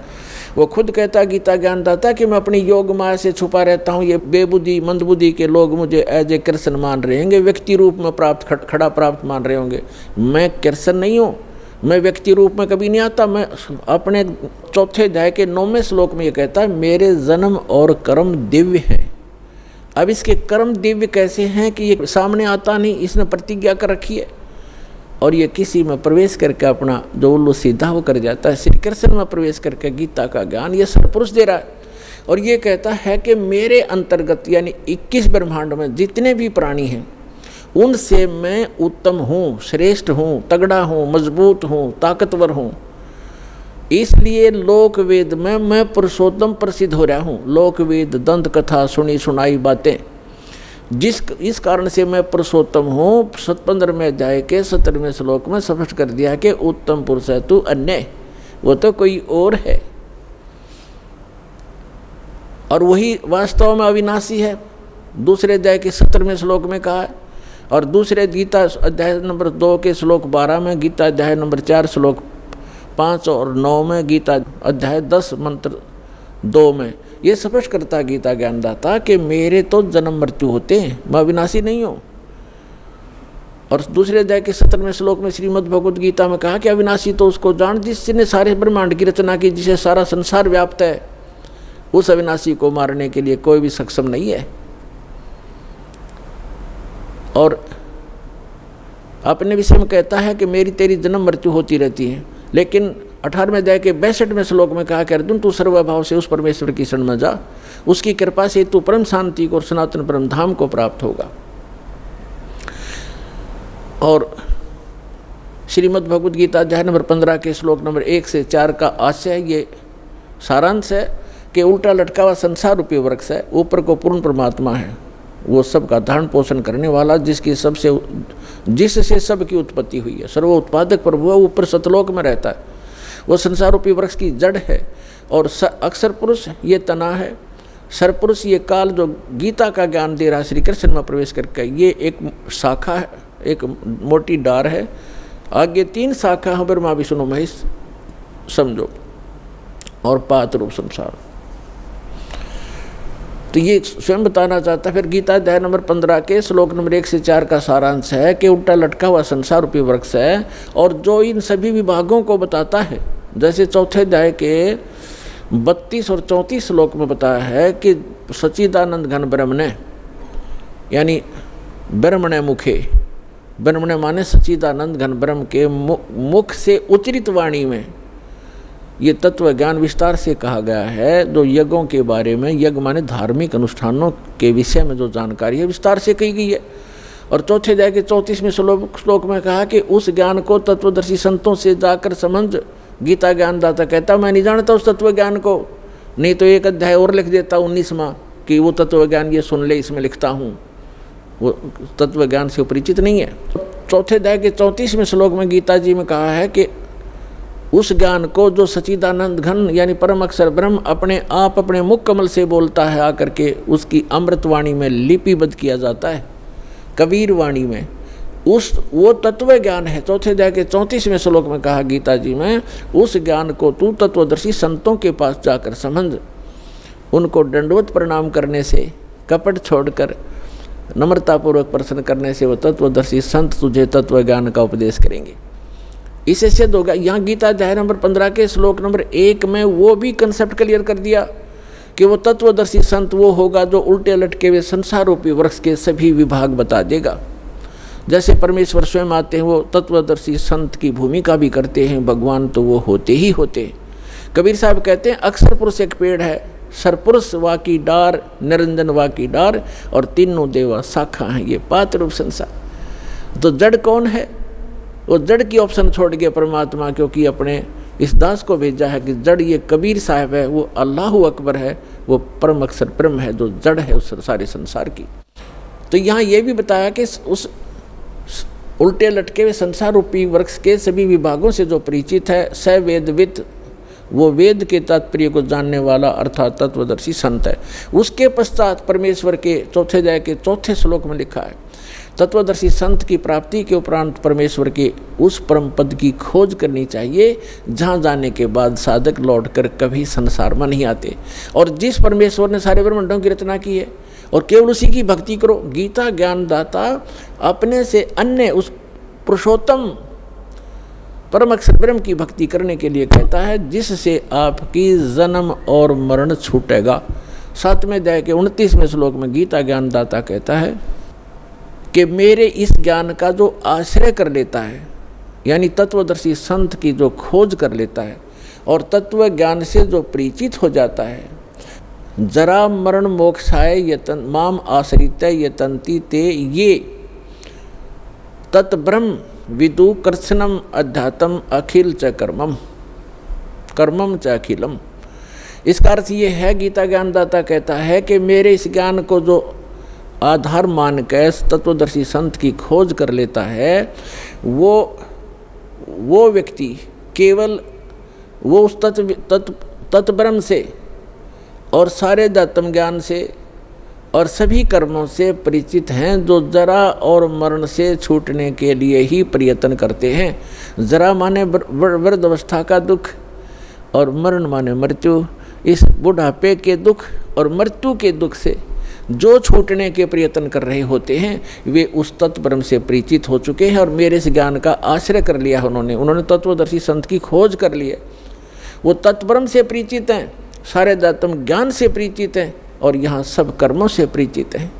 वो खुद कहता है गीता ज्ञानदाता कि मैं अपनी योग माया से छुपा रहता हूँ। ये बेबुद्धि मंदबुद्धि के लोग मुझे एज ए कृष्ण मान रहे होंगे, व्यक्ति रूप में प्राप्त खड़ा प्राप्त मान रहे होंगे। मैं कृष्ण नहीं हूँ, मैं व्यक्ति रूप में कभी नहीं आता। मैं अपने 4 अध्याय के 9वें श्लोक में ये कहता है मेरे जन्म और कर्म दिव्य हैं। अब इसके कर्म दिव्य कैसे हैं कि ये सामने आता नहीं, इसने प्रतिज्ञा कर रखी है और ये किसी में प्रवेश करके अपना जो उल्लू सीधा वो कर जाता है। श्री कृष्ण में प्रवेश करके गीता का ज्ञान ये सरपुरुष दे रहा है और ये कहता है कि मेरे अंतर्गत यानी 21 ब्रह्मांड में जितने भी प्राणी हैं उनसे मैं उत्तम हूँ, श्रेष्ठ हूँ, तगड़ा हूँ, मजबूत हूँ, ताकतवर हूँ। इसलिए लोक वेद में मैं पुरुषोत्तम प्रसिद्ध हो रहा हूँ। लोक वेद दंत कथा सुनी सुनाई बातें, इस कारण से मैं पुरुषोत्तम हूँ। 15वें अध्याय के 17वें श्लोक में स्पष्ट कर दिया कि उत्तम पुरुष है तू अन्य, वो तो कोई और है और वही वास्तव में अविनाशी है। दूसरे अध्याय के 17वें श्लोक में कहा है। और दूसरे गीता अध्याय नंबर 2 के श्लोक 12 में, गीता अध्याय नंबर 4 श्लोक 5 और 9 में, गीता अध्याय 10 मंत्र 2 में ये स्पष्ट करता है गीता ज्ञानदाता कि मेरे तो जन्म मृत्यु होते हैं, मैं अविनाशी नहीं हूँ। और दूसरे अध्याय के 17वें श्लोक में श्रीमद् भगवद गीता में कहा कि अविनाशी तो उसको जान जिसने सारे ब्रह्मांड की रचना की, जिसे सारा संसार व्याप्त है। उस अविनाशी को मारने के लिए कोई भी सक्षम नहीं है। और अपने विषय में कहता है कि मेरी तेरी जन्म मृत्यु होती रहती है। लेकिन 18वें अध्याय के 62वें श्लोक में कहा कि अर्जुन तू सर्वभाव से उस परमेश्वर की शरण में जा, उसकी कृपा से तू परम शांति को और सनातन परम धाम को प्राप्त होगा। और श्रीमद् भगवद गीता अध्याय नंबर 15 के श्लोक नंबर 1 से 4 का आशय ये सारांश है कि उल्टा लटका हुआ संसार रूपी वृक्ष है, ऊपर को पूर्ण परमात्मा है, वो सबका धारण पोषण करने वाला, जिससे सबकी उत्पत्ति हुई है, सर्व उत्पादक प्रभु है, ऊपर सतलोक में रहता है। वो संसार रूपी वृक्ष की जड़ है और अक्षर पुरुष ये तना है, सरपुरुष ये काल जो गीता का ज्ञान दे रहा है श्री कृष्ण में प्रवेश करके, ये एक शाखा है, एक मोटी डार है। आगे 3 शाखा है, ब्रह्मा विष्णु महेश समझो, और पात रूप संसार। तो ये स्वयं बताना चाहता है। फिर गीता अध्याय नंबर 15 के श्लोक नंबर 1 से 4 का सारांश है कि उल्टा लटका हुआ संसार रूपी वृक्ष है और जो इन सभी विभागों को बताता है। जैसे 4थे अध्याय के 32 और 34 श्लोक में बताया है कि सच्चिदानंद घन ब्रह्म ने, यानी ब्रह्मणे मुखे, ब्रह्मणे माने सच्चिदानंद घन ब्रह्म के मुख से उच्चरित वाणी में ये तत्व ज्ञान विस्तार से कहा गया है। जो यज्ञों के बारे में, यज्ञ माने धार्मिक अनुष्ठानों के विषय में जो जानकारी है विस्तार से कही गई है। और चौथे अध्याय के 34वें श्लोक में कहा कि उस ज्ञान को तत्वदर्शी संतों से जाकर समझ। गीता ज्ञानदाता कहता मैं नहीं जानता उस तत्व ज्ञान को, नहीं तो एक अध्याय और लिख देता 19वां कि वो तत्व ज्ञान ये सुन ले, इसमें लिखता हूँ। वो तत्व ज्ञान से परिचित नहीं है। चौथे अध्याय के 34वें श्लोक में गीता जी में कहा है कि उस ज्ञान को जो सच्चिदानंद घन यानी परम अक्षर ब्रह्म अपने आप अपने मुख कमल से बोलता है आकर के, उसकी अमृतवाणी में लिपिबद्ध किया जाता है, कबीर वाणी में, वो तत्व ज्ञान है। चौथे अध्याय के 34वें श्लोक में कहा गीता जी में, उस ज्ञान को तू तत्वदर्शी संतों के पास जाकर समझ। उनको दंडवत प्रणाम करने से, कपट छोड़कर नम्रतापूर्वक प्रश्न करने से वो तत्वदर्शी संत तुझे तत्व ज्ञान का उपदेश करेंगे। इसे सिद्ध होगा। यहाँ गीता अध्याय नंबर 15 के श्लोक नंबर 1 में वो भी कंसेप्ट क्लियर कर दिया कि वो तत्वदर्शी संत वो होगा जो उल्टे लटके हुए संसार रूपी वृक्ष के सभी विभाग बता देगा। जैसे परमेश्वर स्वयं आते हैं, वो तत्वदर्शी संत की भूमिका भी करते हैं। भगवान तो वो होते ही होते हैं। कबीर साहब कहते हैं अक्षर पुरुष एक पेड़ है, सरपुरुष वा की डार, निरंजन वा की डार, और तीनों देवा शाखा हैं, ये पात्र रूप संसार। तो जड़ कौन है? वो जड़ की ऑप्शन छोड़ के परमात्मा, क्योंकि अपने इस दास को भेजा है कि जड़ ये कबीर साहब है, वो अल्लाह अकबर है, वो परम अक्षर ब्रह्म है जो जड़ है उस सारे संसार की। तो यहाँ ये भी बताया कि उस उल्टे लटके हुए संसार रूपी वृक्ष के सभी विभागों से जो परिचित है, स वेदविद, वो वेद के तात्पर्य को जानने वाला अर्थात तत्वदर्शी संत है। उसके पश्चात परमेश्वर के चौथे अध्याय के 4 श्लोक में लिखा है, तत्वदर्शी संत की प्राप्ति के उपरांत परमेश्वर के उस परम पद की खोज करनी चाहिए जहाँ जाने के बाद साधक लौटकर कभी संसार में नहीं आते, और जिस परमेश्वर ने सारे ब्रह्मांडों की रचना की है, और केवल उसी की भक्ति करो। गीता ज्ञानदाता अपने से अन्य उस पुरुषोत्तम परम अक्षर ब्रह्म की भक्ति करने के लिए कहता है, जिससे आपकी जन्म और मरण छूटेगा। 7वें अध्याय के 29वें श्लोक में गीता ज्ञानदाता कहता है कि मेरे इस ज्ञान का जो आश्रय कर लेता है, यानी तत्वदर्शी संत की जो खोज कर लेता है और तत्व ज्ञान से जो परिचित हो जाता है, जरा मरण मोक्षाय यतन माम आश्रित यतंती ते ये तत्ब्रह्म विदु कृत्स्नम अध्यात्म अखिल च कर्मम कर्मम च अखिलम। इसका अर्थ ये है, गीता ज्ञानदाता कहता है कि मेरे इस ज्ञान को जो आधार मान के तत्वदर्शी संत की खोज कर लेता है, वो व्यक्ति केवल वो उस तत्ब्रह्म से और सारे आत्म ज्ञान से और सभी कर्मों से परिचित हैं, जो जरा और मरण से छूटने के लिए ही प्रयत्न करते हैं। जरा माने वृद्ध अवस्था का दुख और मरण माने मृत्यु। इस बुढ़ापे के दुख और मृत्यु के दुख से जो छूटने के प्रयत्न कर रहे होते हैं, वे उस तत्ब्रह्म से परिचित हो चुके हैं और मेरे इस ज्ञान का आश्रय कर लिया है। उन्होंने तत्वदर्शी संत की खोज कर ली है। वो तत्ब्रह्म से परिचित हैं, सारे आत्म ज्ञान से परिचित हैं और यहाँ सब कर्मों से परिचित हैं।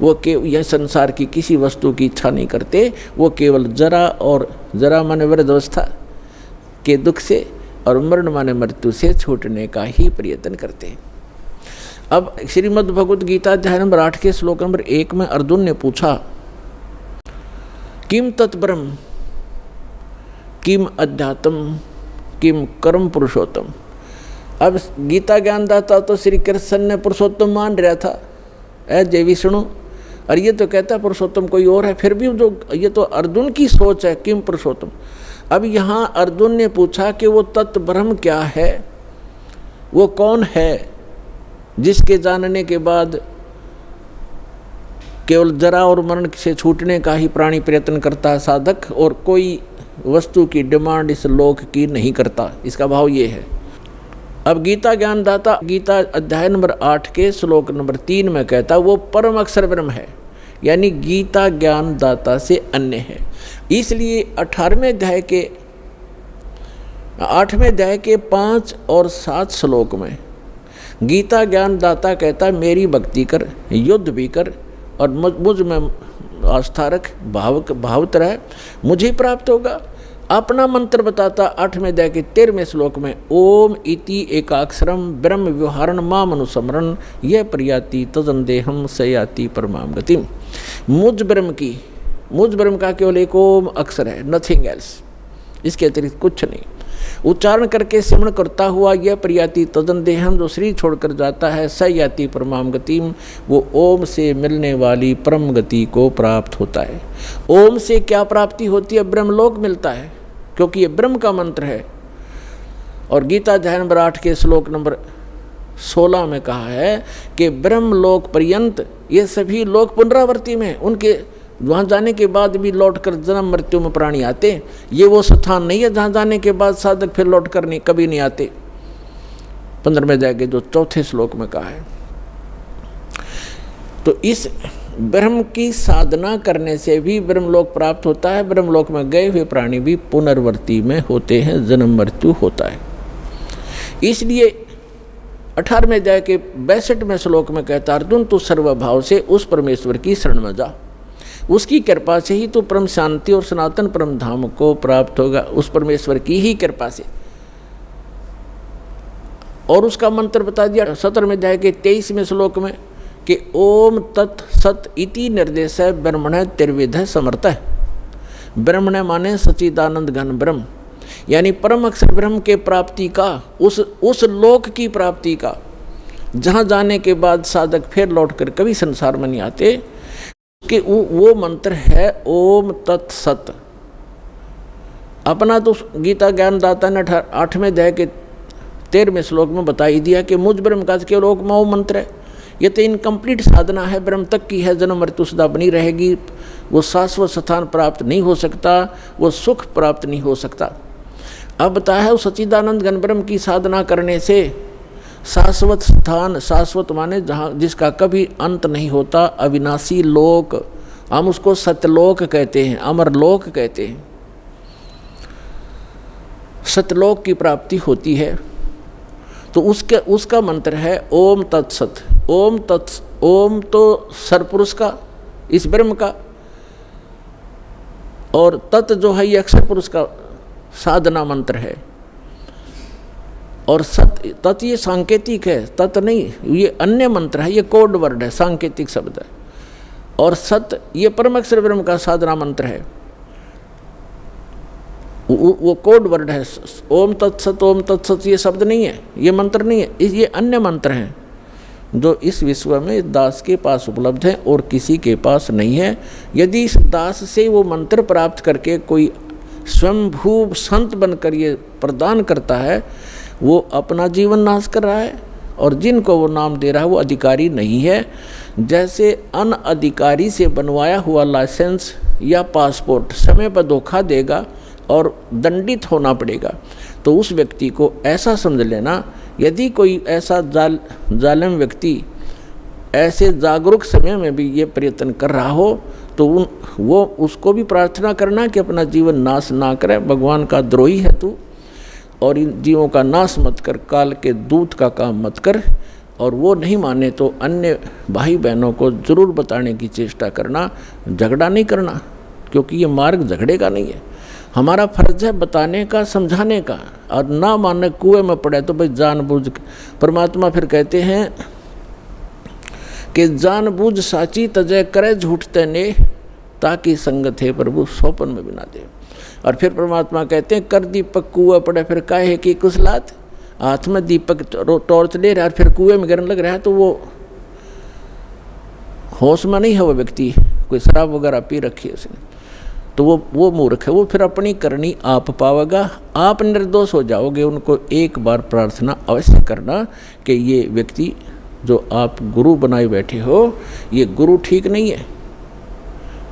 वो यह संसार की किसी वस्तु की इच्छा नहीं करते, वो केवल जरा माने वृद्धावस्था के दुख से और मरण माने मृत्यु से छूटने का ही प्रयत्न करते हैं। अब श्रीमद् भगवद गीता अध्याय नंबर 8 के श्लोक नंबर 1 में अर्जुन ने पूछा, किम तत्ब्रह्म किम अध्यात्म किम कर्म पुरुषोत्तम। अब गीता ज्ञानदाता तो श्री कृष्ण ने पुरुषोत्तम मान रहा था, जय विष्णु, और ये तो कहता पुरुषोत्तम कोई और है। फिर भी जो ये तो अर्जुन की सोच है, किम पुरुषोत्तम। अब यहाँ अर्जुन ने पूछा कि वो तत्ब्रह्म क्या है, वो कौन है जिसके जानने के बाद केवल जरा और मरण से छूटने का ही प्राणी प्रयत्न करता है साधक, और कोई वस्तु की डिमांड इस लोक की नहीं करता। इसका भाव ये है। अब गीता ज्ञानदाता गीता अध्याय नंबर 8 के श्लोक नंबर 3 में कहता वो परम अक्षर ब्रह्म है, यानी गीता ज्ञानदाता से अन्य है। इसलिए 18वें अध्याय के 8वें अध्याय के 5 और 7 श्लोक में गीता ज्ञान दाता कहता है मेरी भक्ति कर, युद्ध भी कर और मुझ में आस्था रख, भावत रह, मुझे प्राप्त होगा। अपना मंत्र बताता 8वें अध्याय के 13वें श्लोक में ओम इति एकाक्षरम ब्रह्म व्यवहारण माम अनुस्मरण यह प्रयाति तदंदेहम सयाति परमाम गतिम। मुझ ब्रह्म का केवल एक ओम अक्षर है, नथिंग एल्स, इसके अतिरिक्त कुछ नहीं। उच्चारण करके सिमरण करता हुआ यह प्रयाति तदंदेहम, जो शरीर छोड़कर जाता है, सयाति परमाम गतिम, वो ओम से मिलने वाली परम गति को प्राप्त होता है। ओम से क्या प्राप्ति होती है? ब्रह्मलोक मिलता है, क्योंकि ये ब्रह्म का मंत्र है। और गीता अध्याय नंबर 8 के श्लोक नंबर 16 में कहा है कि ब्रह्मलोक पर्यंत ये सभी लोग पुनरावर्ती में, उनके वहाँ जाने के बाद भी लौटकर जन्म मृत्यु में प्राणी आते। ये वो स्थान नहीं है जहाँ जाने के बाद साधक फिर लौट कर नहीं, कभी नहीं आते। 15वें अध्याय के जो 4थे श्लोक में कहा है। तो इस ब्रह्म की साधना करने से भी ब्रह्मलोक प्राप्त होता है। ब्रह्मलोक में गए हुए प्राणी भी पुनर्वर्ती में होते हैं, जन्म मृत्यु होता है। इसलिए 18वें अध्याय के 62वें श्लोक में कहता अर्जुन तू सर्वभाव से उस परमेश्वर की शरण में जा, उसकी कृपा से ही तो परम शांति और सनातन परम धाम को प्राप्त होगा, उस परमेश्वर की ही कृपा से। और उसका मंत्र बता दिया 17वें अध्याय के 23वें श्लोक में कि ओम तत् सत इति निर्देश है ब्रह्मण त्रिविध समर्थ है। ब्रह्मण माने सच्चिदानंद घन ब्रह्म, यानी परम अक्षर ब्रह्म के प्राप्ति का, उस लोक की प्राप्ति का, जहाँ जाने के बाद साधक फिर लौटकर कभी संसार में नहीं आते, कि वो मंत्र है ओम तत् सत। अपना तो गीता ज्ञान दाता ने 8वें अध्याय के 13वें श्लोक में बता ही दिया कि मुझ ब्रह्म का केवल वो मंत्र है। ये तो इनकम्प्लीट साधना है, ब्रह्म तक की है, जन्म मृत्यु सदा बनी रहेगी, वो शाश्वत स्थान प्राप्त नहीं हो सकता, वो सुख प्राप्त नहीं हो सकता। अब बताया है उस सच्चिदानंद घन ब्रह्म की साधना करने से शाश्वत स्थान, शाश्वत माने जहाँ जिसका कभी अंत नहीं होता, अविनाशी लोक, हम उसको सतलोक कहते हैं, अमरलोक कहते हैं। सतलोक की प्राप्ति होती है। तो उसका मंत्र है ओम तत्सत। ओम तो सरपुरुष का, इस ब्रह्म का, और तत् जो है ये अक्षर पुरुष का साधना मंत्र है। और सत तत् ये सांकेतिक है, तत् नहीं, ये अन्य मंत्र है, ये कोड वर्ड है, सांकेतिक शब्द है। और सत ये परम अक्षर ब्रह्म का साधना मंत्र है, वो कोड वर्ड है। ओम तत्सत ये शब्द नहीं है, ये मंत्र नहीं है, ये अन्य मंत्र हैं जो इस विश्व में दास के पास उपलब्ध है और किसी के पास नहीं है। यदि इस दास से वो मंत्र प्राप्त करके कोई स्वयंभू संत बनकर ये प्रदान करता है, वो अपना जीवन नाश कर रहा है, और जिनको वो नाम दे रहा है वो अधिकारी नहीं है। जैसे अनअधिकारी से बनवाया हुआ लाइसेंस या पासपोर्ट समय पर धोखा देगा और दंडित होना पड़ेगा, तो उस व्यक्ति को ऐसा समझ लेना, यदि कोई ऐसा जालिम व्यक्ति ऐसे जागरूक समय में भी ये प्रयत्न कर रहा हो, तो वो उसको भी प्रार्थना करना कि अपना जीवन नाश ना करे, भगवान का द्रोही है तू, और इन जीवों का नाश मत कर, काल के दूत का काम मत कर। और वो नहीं माने तो अन्य भाई बहनों को जरूर बताने की चेष्टा करना, झगड़ा नहीं करना, क्योंकि ये मार्ग झगड़े का नहीं है। हमारा फर्ज है बताने का, समझाने का, और ना माने कुएं में पड़े तो भाई जानबूझ। परमात्मा फिर कहते हैं कि जानबूझ साची तजय करे झूठते ने, ताकि संगत है प्रभु सोपन में बिना दे। और फिर परमात्मा कहते हैं कर दीपक कुआ पड़े फिर काहे की कुशलात। हाथ में दीपक टॉर्च ले रहा है और फिर कुएं में गिरने लग रहा है, तो वो होश में नहीं है वो व्यक्ति, कोई शराब वगैरह पी रखी है उसने, तो वो मूर्ख है। वो फिर अपनी करनी आप पावेगा, आप निर्दोष हो जाओगे। उनको एक बार प्रार्थना अवश्य करना कि ये व्यक्ति जो आप गुरु बनाए बैठे हो, ये गुरु ठीक नहीं है,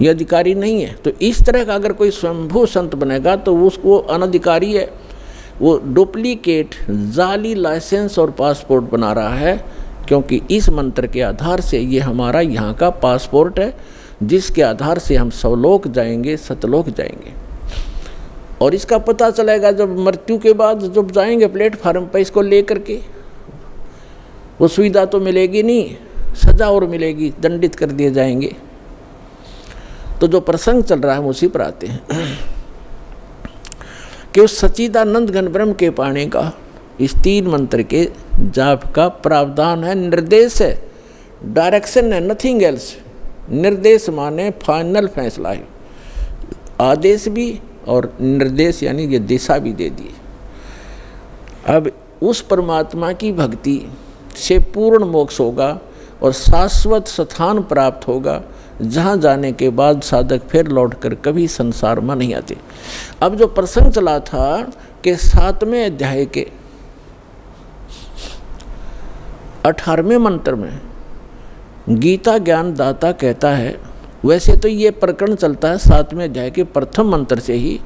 ये अधिकारी नहीं है। तो इस तरह का अगर कोई स्वयंभू संत बनेगा तो उसको अनधिकारी है, वो डुप्लीकेट जाली लाइसेंस और पासपोर्ट बना रहा है, क्योंकि इस मंत्र के आधार से ये हमारा यहाँ का पासपोर्ट है, जिसके आधार से हम सवलोक जाएंगे, सतलोक जाएंगे। और इसका पता चलेगा जब मृत्यु के बाद जब जाएंगे प्लेटफार्म पर इसको लेकर के, वो सुविधा तो मिलेगी नहीं, सजा और मिलेगी, दंडित कर दिए जाएंगे। तो जो प्रसंग चल रहा है हम उसी पर आते हैं कि उस सच्चिदानंद घन ब्रह्म के पाने का इस 3 मंत्र के जाप का प्रावधान है, निर्देश है, डायरेक्शन है, नथिंग एल्स। निर्देश माने फाइनल फैसला है, आदेश भी और निर्देश यानी ये दिशा भी दे दी। अब उस परमात्मा की भक्ति से पूर्ण मोक्ष होगा और शाश्वत स्थान प्राप्त होगा, जहाँ जाने के बाद साधक फिर लौटकर कभी संसार में नहीं आते। अब जो प्रसंग चला था कि 7वें अध्याय के 18वें मंत्र में गीता ज्ञान दाता कहता है, वैसे तो ये प्रकरण चलता है 7वें अध्याय के प्रथम मंत्र से ही,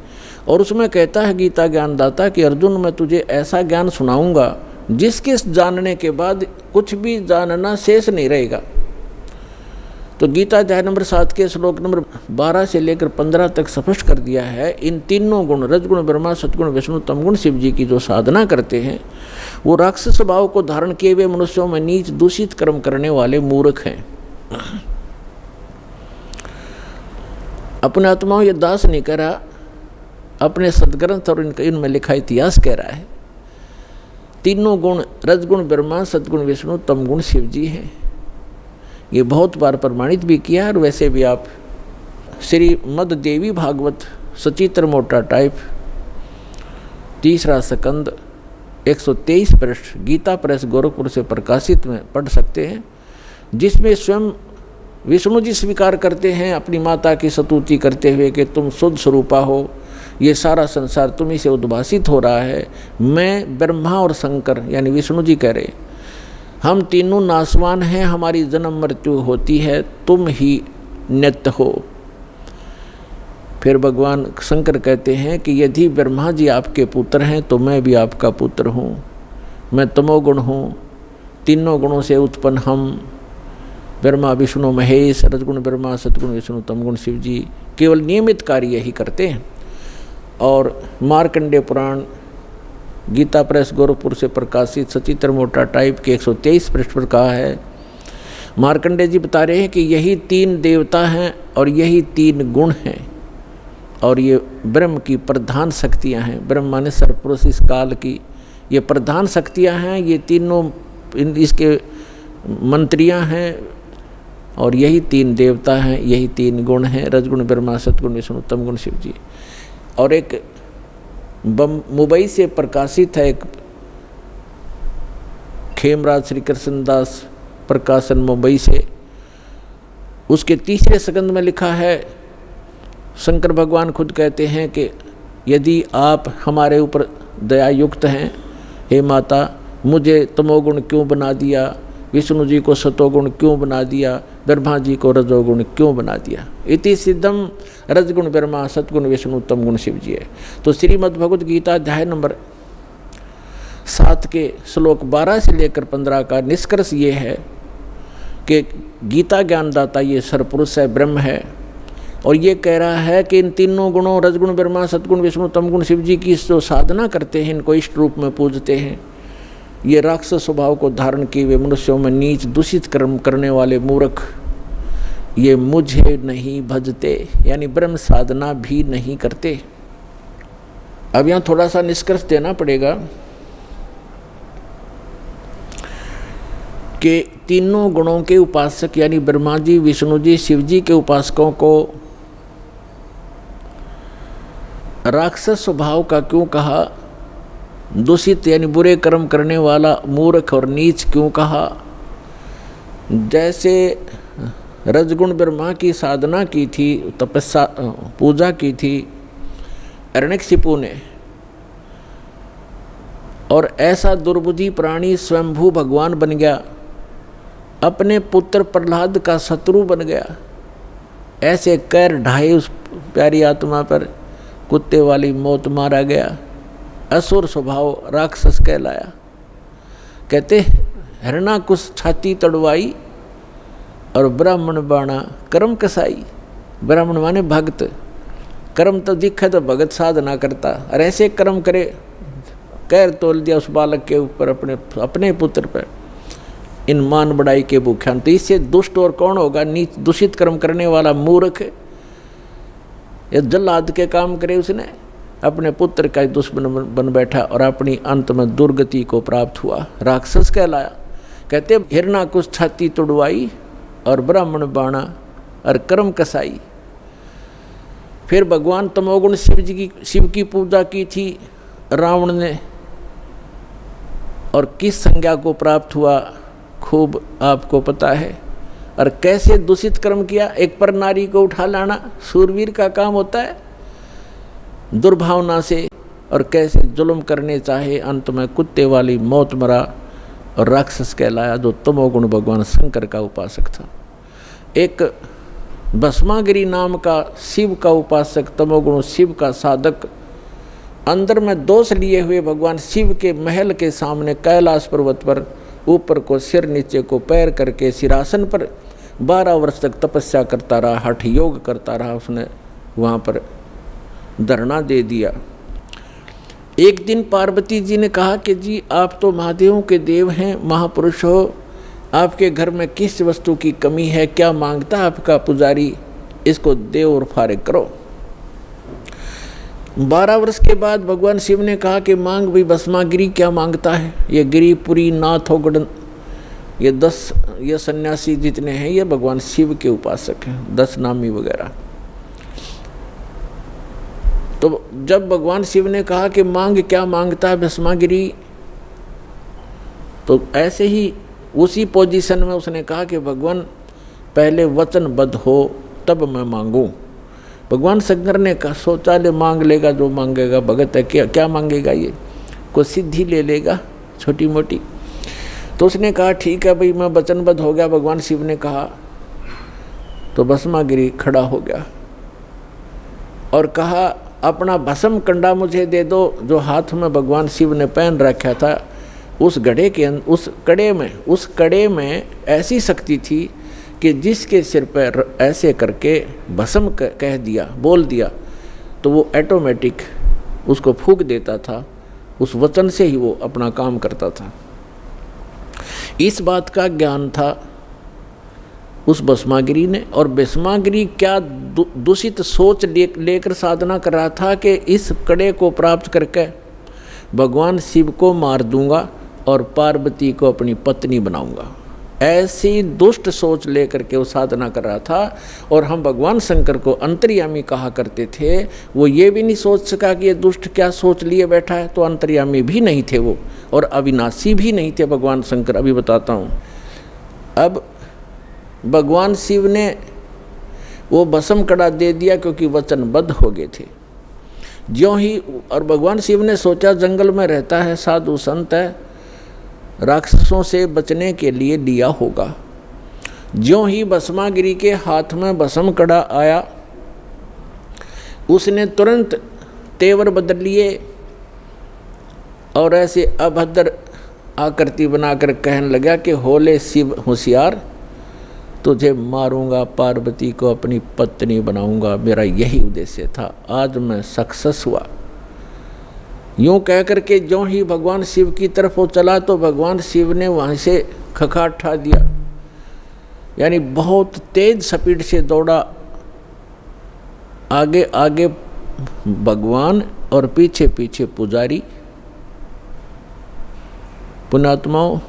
और उसमें कहता है गीता ज्ञान दाता कि अर्जुन मैं तुझे ऐसा ज्ञान सुनाऊंगा जिसके जानने के बाद कुछ भी जानना शेष नहीं रहेगा। तो गीता अध्याय नंबर 7 के श्लोक नंबर 12 से लेकर 15 तक स्पष्ट कर दिया है, इन तीनों गुण रजगुण ब्रह्मा सतगुण विष्णु तमगुण शिव जी की जो साधना करते हैं वो राक्षस स्वभाव को धारण किए हुए मनुष्यों में नीच दूषित कर्म करने वाले मूर्ख हैं। अपने आत्माओं ये दास नहीं कह रहा, अपने सदग्रंथ और इनमें लिखा इतिहास कह रहा है। तीनों गुण रजगुण ब्रह्मा सतगुण विष्णु तमगुण शिव जी हैं। ये बहुत बार प्रमाणित भी किया है। और वैसे भी आप श्रीमद् देवी भागवत सचित्र मोटा टाइप 3रा स्कंद 123 पृष्ठ गीता प्रेस गोरखपुर से प्रकाशित में पढ़ सकते हैं, जिसमें स्वयं विष्णु जी स्वीकार करते हैं अपनी माता की स्तुति करते हुए कि तुम शुद्ध स्वरूपा हो, ये सारा संसार तुम्ही से उद्भासित हो रहा है। मैं ब्रह्मा और शंकर यानी विष्णु जी कह रहे हम तीनों नासवान हैं, हमारी जन्म मृत्यु होती है, तुम ही नित्य हो। फिर भगवान शंकर कहते हैं कि यदि ब्रह्मा जी आपके पुत्र हैं तो मैं भी आपका पुत्र हूँ, मैं तमोगुण हूँ, तीनों गुणों से उत्पन्न हम ब्रह्मा विष्णु महेश रजगुण ब्रह्मा सतगुण विष्णु तमगुण शिव जी केवल नियमित कार्य यही करते हैं। और मार्कंडेय पुराण गीता प्रेस गोरखपुर से प्रकाशित सचित्र मोटा टाइप के 123 पृष्ठ पर कहा है, मार्कंडेय जी बता रहे हैं कि यही 3 देवता हैं और यही 3 गुण हैं और ये ब्रह्म की प्रधान शक्तियां हैं। ब्रह्म माने सर्वपुरुष इस काल की ये प्रधान शक्तियां हैं, ये तीनों इसके मंत्रियां हैं और यही 3 देवता हैं, यही 3 गुण हैं, रजगुण ब्रह्मा सतगुण विष्णु तमगुण शिव जी। और एक मुंबई से प्रकाशित है एक खेमराज श्री कृष्णदास प्रकाशन मुंबई से, उसके 3रे स्कंद में लिखा है, शंकर भगवान खुद कहते हैं कि यदि आप हमारे ऊपर दया युक्त हैं, हे माता मुझे तमोगुण क्यों बना दिया, विष्णु जी को सतोगुण क्यों बना दिया, ब्रह्मा जी को रजोगुण क्यों बना दिया। इति सिद्धम रजगुण ब्रह्मा सतगुण विष्णु तमगुण शिव जी है। तो श्रीमद् भगवद गीता अध्याय नंबर 7 के श्लोक 12 से लेकर 15 का निष्कर्ष ये है कि गीता ज्ञानदाता ये सर्वपुरुष है, ब्रह्म है, और ये कह रहा है कि इन तीनों गुणों रजगुण ब्रह्मा सतगुण विष्णु तमगुण शिव जी की जो साधना करते हैं, इनको इष्ट रूप में पूजते हैं, ये राक्षस स्वभाव को धारण किए हुए मनुष्यों में नीच दूषित कर्म करने वाले मूर्ख ये मुझे नहीं भजते, यानी ब्रह्म साधना भी नहीं करते। अब यहाँ थोड़ा सा निष्कर्ष देना पड़ेगा कि तीनों गुणों के उपासक यानी ब्रह्मा जी विष्णु जी शिव जी के उपासकों को राक्षस स्वभाव का क्यों कहा, दूषित यानी बुरे कर्म करने वाला मूर्ख और नीच क्यों कहा। जैसे रजगुण ब्रह्मा की साधना की थी, तपस्या पूजा की थी हिरण्यकशिपु ने, और ऐसा दुर्बुद्धि प्राणी स्वयंभू भगवान बन गया, अपने पुत्र प्रहलाद का शत्रु बन गया, ऐसे कैर ढाए उस प्यारी आत्मा पर, कुत्ते वाली मौत मारा गया, असुर स्वभाव राक्षस कहलाया। कहते हिरणाकुश छाती तड़वाई और ब्राह्मण बाणा कर्म कसाई। ब्राह्मण माने भक्त कर्म तो दिखे तो भगत साधना करता, और ऐसे कर्म करे, कहर तोल दिया उस बालक के ऊपर, अपने पुत्र पर, इन मान बढ़ाई के भूख्यान। तो इससे दुष्ट और कौन होगा? नीच दूषित कर्म करने वाला मूर्ख। ये जल्लाद के काम करे, उसने अपने पुत्र का दुश्मन बन बैठा और अपनी अंत में दुर्गति को प्राप्त हुआ, राक्षस कहलाया। कहते हिरणाकुश छाती तुड़वाई और ब्राह्मण बाणा और कर्म कसाई। फिर भगवान तमोगुण शिव की पूजा की थी रावण ने, और किस संज्ञा को प्राप्त हुआ खूब आपको पता है। और कैसे दूषित कर्म किया, एक पर नारी को उठा लाना सूरवीर का काम होता है दुर्भावना से, और कैसे जुल्म करने चाहे, अंत में कुत्ते वाली मौत मरा और राक्षस कहलाया, जो तमोगुण भगवान शंकर का उपासक था। एक भस्मागिरी नाम का शिव का उपासक, तमोगुण शिव का साधक, अंदर में दोष लिए हुए भगवान शिव के महल के सामने कैलाश पर्वत पर ऊपर को सिर नीचे को पैर करके सिरासन पर 12 वर्ष तक तपस्या करता रहा, हठ योग करता रहा। उसने वहाँ पर धरना दे दिया। एक दिन पार्वती जी ने कहा कि जी आप तो महादेवों के देव हैं, महापुरुष हो, आपके घर में किस वस्तु की कमी है, क्या मांगता है आपका पुजारी, इसको देव और फारिग करो। 12 वर्ष के बाद भगवान शिव ने कहा कि मांग भी भस्मागिरी, क्या मांगता है। ये गिरिपुरी नाथ होगड़न, ये 10 ये सन्यासी जितने हैं ये भगवान शिव के उपासक हैं, 10 नामी वगैरह। तो जब भगवान शिव ने कहा कि मांग, क्या मांगता है भस्मागिरी, तो ऐसे ही उसी पोजीशन में उसने कहा कि भगवान पहले वचनबद्ध हो तब मैं मांगूं। भगवान शंकर ने कहा, सोचा ले मांग लेगा जो मांगेगा, भगत है क्या मांगेगा, ये कोई सिद्धि ले लेगा छोटी मोटी। तो उसने कहा ठीक है भाई मैं वचनबद्ध हो गया। भगवान शिव ने कहा तो भस्मागिरी खड़ा हो गया और कहा अपना भस्म कंडा मुझे दे दो, जो हाथ में भगवान शिव ने पहन रखा था। उस घड़े के उस कड़े में ऐसी शक्ति थी कि जिसके सिर पर ऐसे करके भस्म कह दिया, बोल दिया, तो वो ऑटोमेटिक उसको फूंक देता था। उस वचन से ही वो अपना काम करता था। इस बात का ज्ञान था उस भस्मागिरी ने। और भस्मागिरी क्या दूषित सोच लेकर साधना कर रहा था कि इस कड़े को प्राप्त करके भगवान शिव को मार दूंगा और पार्वती को अपनी पत्नी बनाऊंगा। ऐसी दुष्ट सोच लेकर के वो साधना कर रहा था। और हम भगवान शंकर को अंतर्यामी कहा करते थे। वो ये भी नहीं सोच सका कि ये दुष्ट क्या सोच लिए बैठा है, तो अंतर्यामी भी नहीं थे वो, और अविनाशी भी नहीं थे भगवान शंकर। अभी बताता हूँ। अब भगवान शिव ने वो भस्म कड़ा दे दिया क्योंकि वचनबद्ध हो गए थे। ज्यों ही, और भगवान शिव ने सोचा जंगल में रहता है, साधु संत है, राक्षसों से बचने के लिए लिया होगा। ज्यों ही भस्मागिरी के हाथ में भस्म कड़ा आया, उसने तुरंत तेवर बदल लिए और ऐसे अभद्र आकृति बनाकर कहने लगा कि होले शिव होशियार, तुझे मारूंगा, पार्वती को अपनी पत्नी बनाऊंगा, मेरा यही उद्देश्य था, आज मैं सक्सेस हुआ। यूं कह करके जो ही भगवान शिव की तरफ वो चला तो भगवान शिव ने वहाँ से खखाट उठा दिया, यानी बहुत तेज स्पीड से दौड़ा। आगे आगे भगवान और पीछे पीछे पुजारी। पुण्यात्माओं,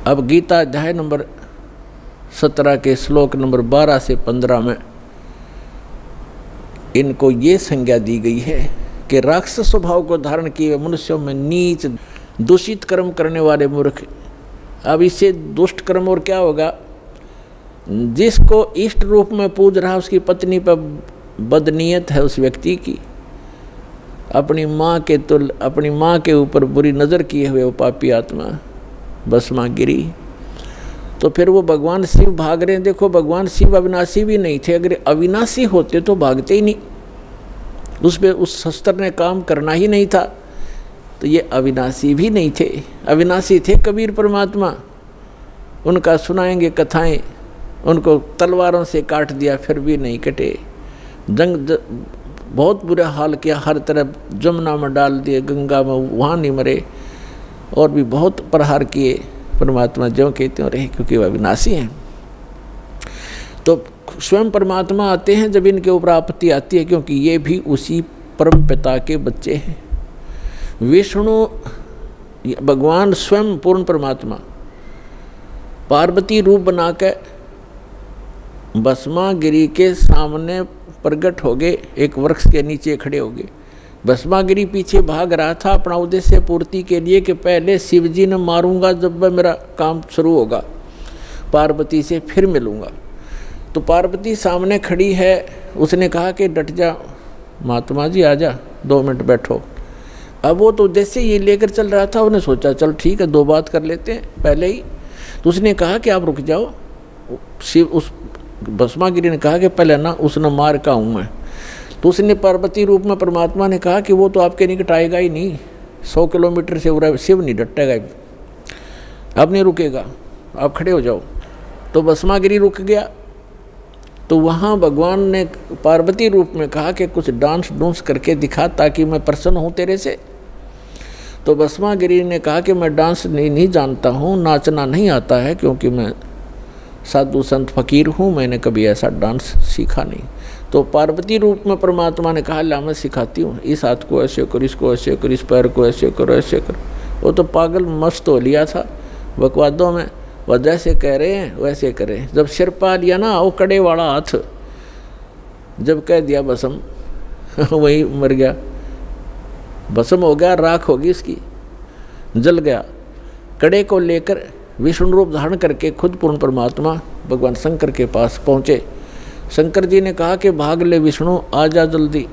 अब गीता अध्याय नंबर 17 के श्लोक नंबर 12 से 15 में इनको ये संज्ञा दी गई है कि राक्षस स्वभाव को धारण किए मनुष्यों में नीच दूषित कर्म करने वाले मूर्ख। अब इससे दुष्ट कर्म और क्या होगा? जिसको इष्ट रूप में पूज रहा उसकी पत्नी पर बदनीयत है उस व्यक्ति की, अपनी माँ के ऊपर बुरी नज़र किए हुए वो पापी आत्मा भस्मागिरी। तो फिर वो भगवान शिव भाग रहे हैं। देखो भगवान शिव अविनाशी भी नहीं थे, अगर अविनाशी होते तो भागते ही नहीं, उस शस्त्र ने काम करना ही नहीं था। तो ये अविनाशी भी नहीं थे, अविनाशी थे कबीर परमात्मा। उनका सुनाएंगे कथाएं, उनको तलवारों से काट दिया फिर भी नहीं कटे। बहुत बुरा हाल किया, हर तरफ जमुना में डाल दिए, गंगा में, वहाँ नहीं मरे, और भी बहुत प्रहार किए। परमात्मा जो कहते हैं रहे, क्योंकि वह विनाशी हैं। तो स्वयं परमात्मा आते हैं जब इनके ऊपर आपत्ति आती है, क्योंकि ये भी उसी परम पिता के बच्चे हैं। विष्णु भगवान स्वयं पूर्ण परमात्मा पार्वती रूप बना के भस्मागिरी के सामने प्रकट हो गए, एक वृक्ष के नीचे खड़े हो गए। भस्मागिरी पीछे भाग रहा था अपना उद्देश्य पूर्ति के लिए कि पहले शिवजी ने मारूंगा, जब मेरा काम शुरू होगा पार्वती से फिर मिलूंगा। तो पार्वती सामने खड़ी है, उसने कहा कि डट जा महात्मा जी, आ जा 2 मिनट बैठो। अब वो तो जैसे ये लेकर चल रहा था, उन्हें सोचा चल ठीक है 2 बात कर लेते हैं पहले ही। तो उसने कहा कि आप रुक जाओ। शिव उस भस्मागिरी ने कहा कि पहले ना उसने मार का हूँ मैं। तो उसने पार्वती रूप में परमात्मा ने कहा कि वो तो आपके निकट आएगा ही नहीं, 100 किलोमीटर से उड़ा शिव नहीं डटेगा, अब नहीं रुकेगा, आप खड़े हो जाओ। तो भस्मागिरी रुक गया। तो वहाँ भगवान ने पार्वती रूप में कहा कि कुछ डांस डूंस करके दिखा ताकि मैं प्रसन्न हूँ तेरे से। तो भस्मागिरी ने कहा कि मैं डांस नहीं जानता हूँ, नाचना नहीं आता है, क्योंकि मैं साधु संत फकीर हूँ, मैंने कभी ऐसा डांस सीखा नहीं। तो पार्वती रूप में परमात्मा ने कहा ला मैं सिखाती हूँ, इस हाथ को ऐसे कर, इसको ऐसे कर, इस पैर को ऐसे करो, ऐसे करो। वो तो पागल मस्त हो लिया था बकवादों में, वह जैसे कह रहे हैं वैसे करें। जब सिर पा लिया ना वो कड़े वाला हाथ, जब कह दिया भस्म वही मर गया, भस्म हो गया, राख होगी इसकी, जल गया। कड़े को लेकर विष्णु रूप धारण करके खुद पूर्ण परमात्मा भगवान शंकर के पास पहुँचे। शंकर जी ने कहा कि भाग ले विष्णु, आ जा जल्दी।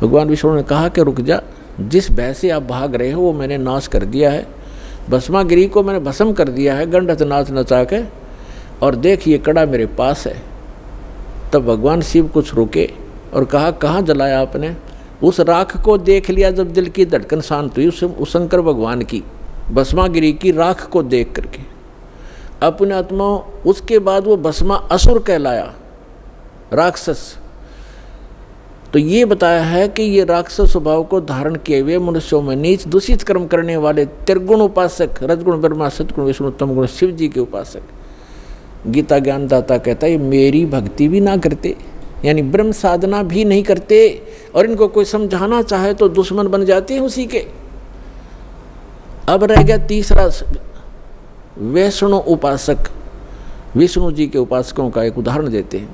भगवान विष्णु ने कहा कि रुक जा, जिस भय से आप भाग रहे हो वो मैंने नाश कर दिया है, भस्मागिरी को मैंने भस्म कर दिया है गंडत नाच नचा के, और देख ये कड़ा मेरे पास है। तब भगवान शिव कुछ रुके और कहा कहाँ जलाया आपने? उस राख को देख लिया जब दिल की धड़कन शांत हुई, उस शंकर भगवान की भस्मागिरी की राख को देख करके अपने आत्मा। उसके बाद वो भस्मा असुर कहलाया, राक्षस। तो ये बताया है कि ये राक्षस स्वभाव को धारण किए हुए मनुष्यों में नीच दूषित कर्म करने वाले त्रिगुण उपासक, रजगुण ब्रह्मा सतगुण विष्णु तम गुण शिव जी के उपासक, गीता ज्ञानदाता कहता है मेरी भक्ति भी ना करते, यानी ब्रह्म साधना भी नहीं करते, और इनको कोई समझाना चाहे तो दुश्मन बन जाते हैं उसी के। अब रह गया तीसरा, वैष्णव उपासक। विष्णु जी के उपासकों का एक उदाहरण देते हैं।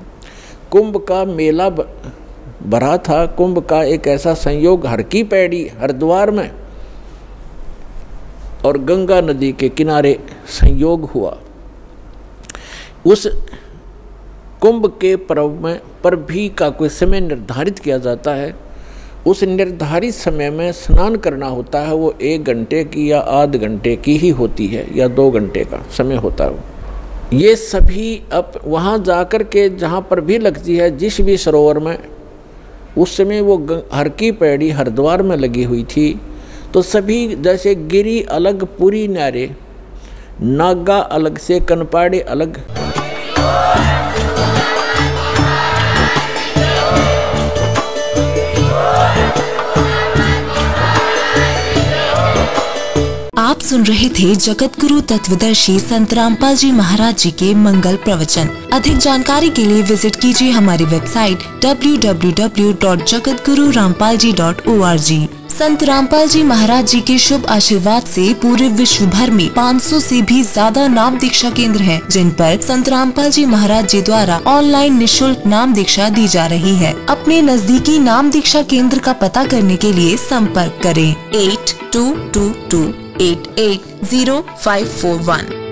कुंभ का मेला भरा था, कुंभ का एक ऐसा संयोग हर की पैड़ी हरिद्वार में और गंगा नदी के किनारे संयोग हुआ। उस कुंभ के पर्व में पर भी का कोई समय निर्धारित किया जाता है। उस निर्धारित समय में स्नान करना होता है, वो 1 घंटे की या आध घंटे की ही होती है, या 2 घंटे का समय होता है वो। ये सभी अब वहाँ जाकर के जहाँ पर भी लगती है, जिस भी सरोवर में, उस समय वो हर की पैड़ी हरिद्वार में लगी हुई थी। तो सभी जैसे गिरी अलग पूरी न्यारे, नागा अलग से, कनपाड़े अलग। आप सुन रहे थे जगत गुरु तत्वदर्शी संत रामपाल जी महाराज जी के मंगल प्रवचन। अधिक जानकारी के लिए विजिट कीजिए हमारी वेबसाइट www.jagatgururampalji.org। संत रामपाल जी महाराज जी के शुभ आशीर्वाद से पूरे विश्व भर में 500 से भी ज्यादा नाम दीक्षा केंद्र हैं, जिन पर संत रामपाल जी महाराज जी द्वारा ऑनलाइन निःशुल्क नाम दीक्षा दी जा रही है। अपने नजदीकी नाम दीक्षा केंद्र का पता करने के लिए संपर्क करें 8222880541।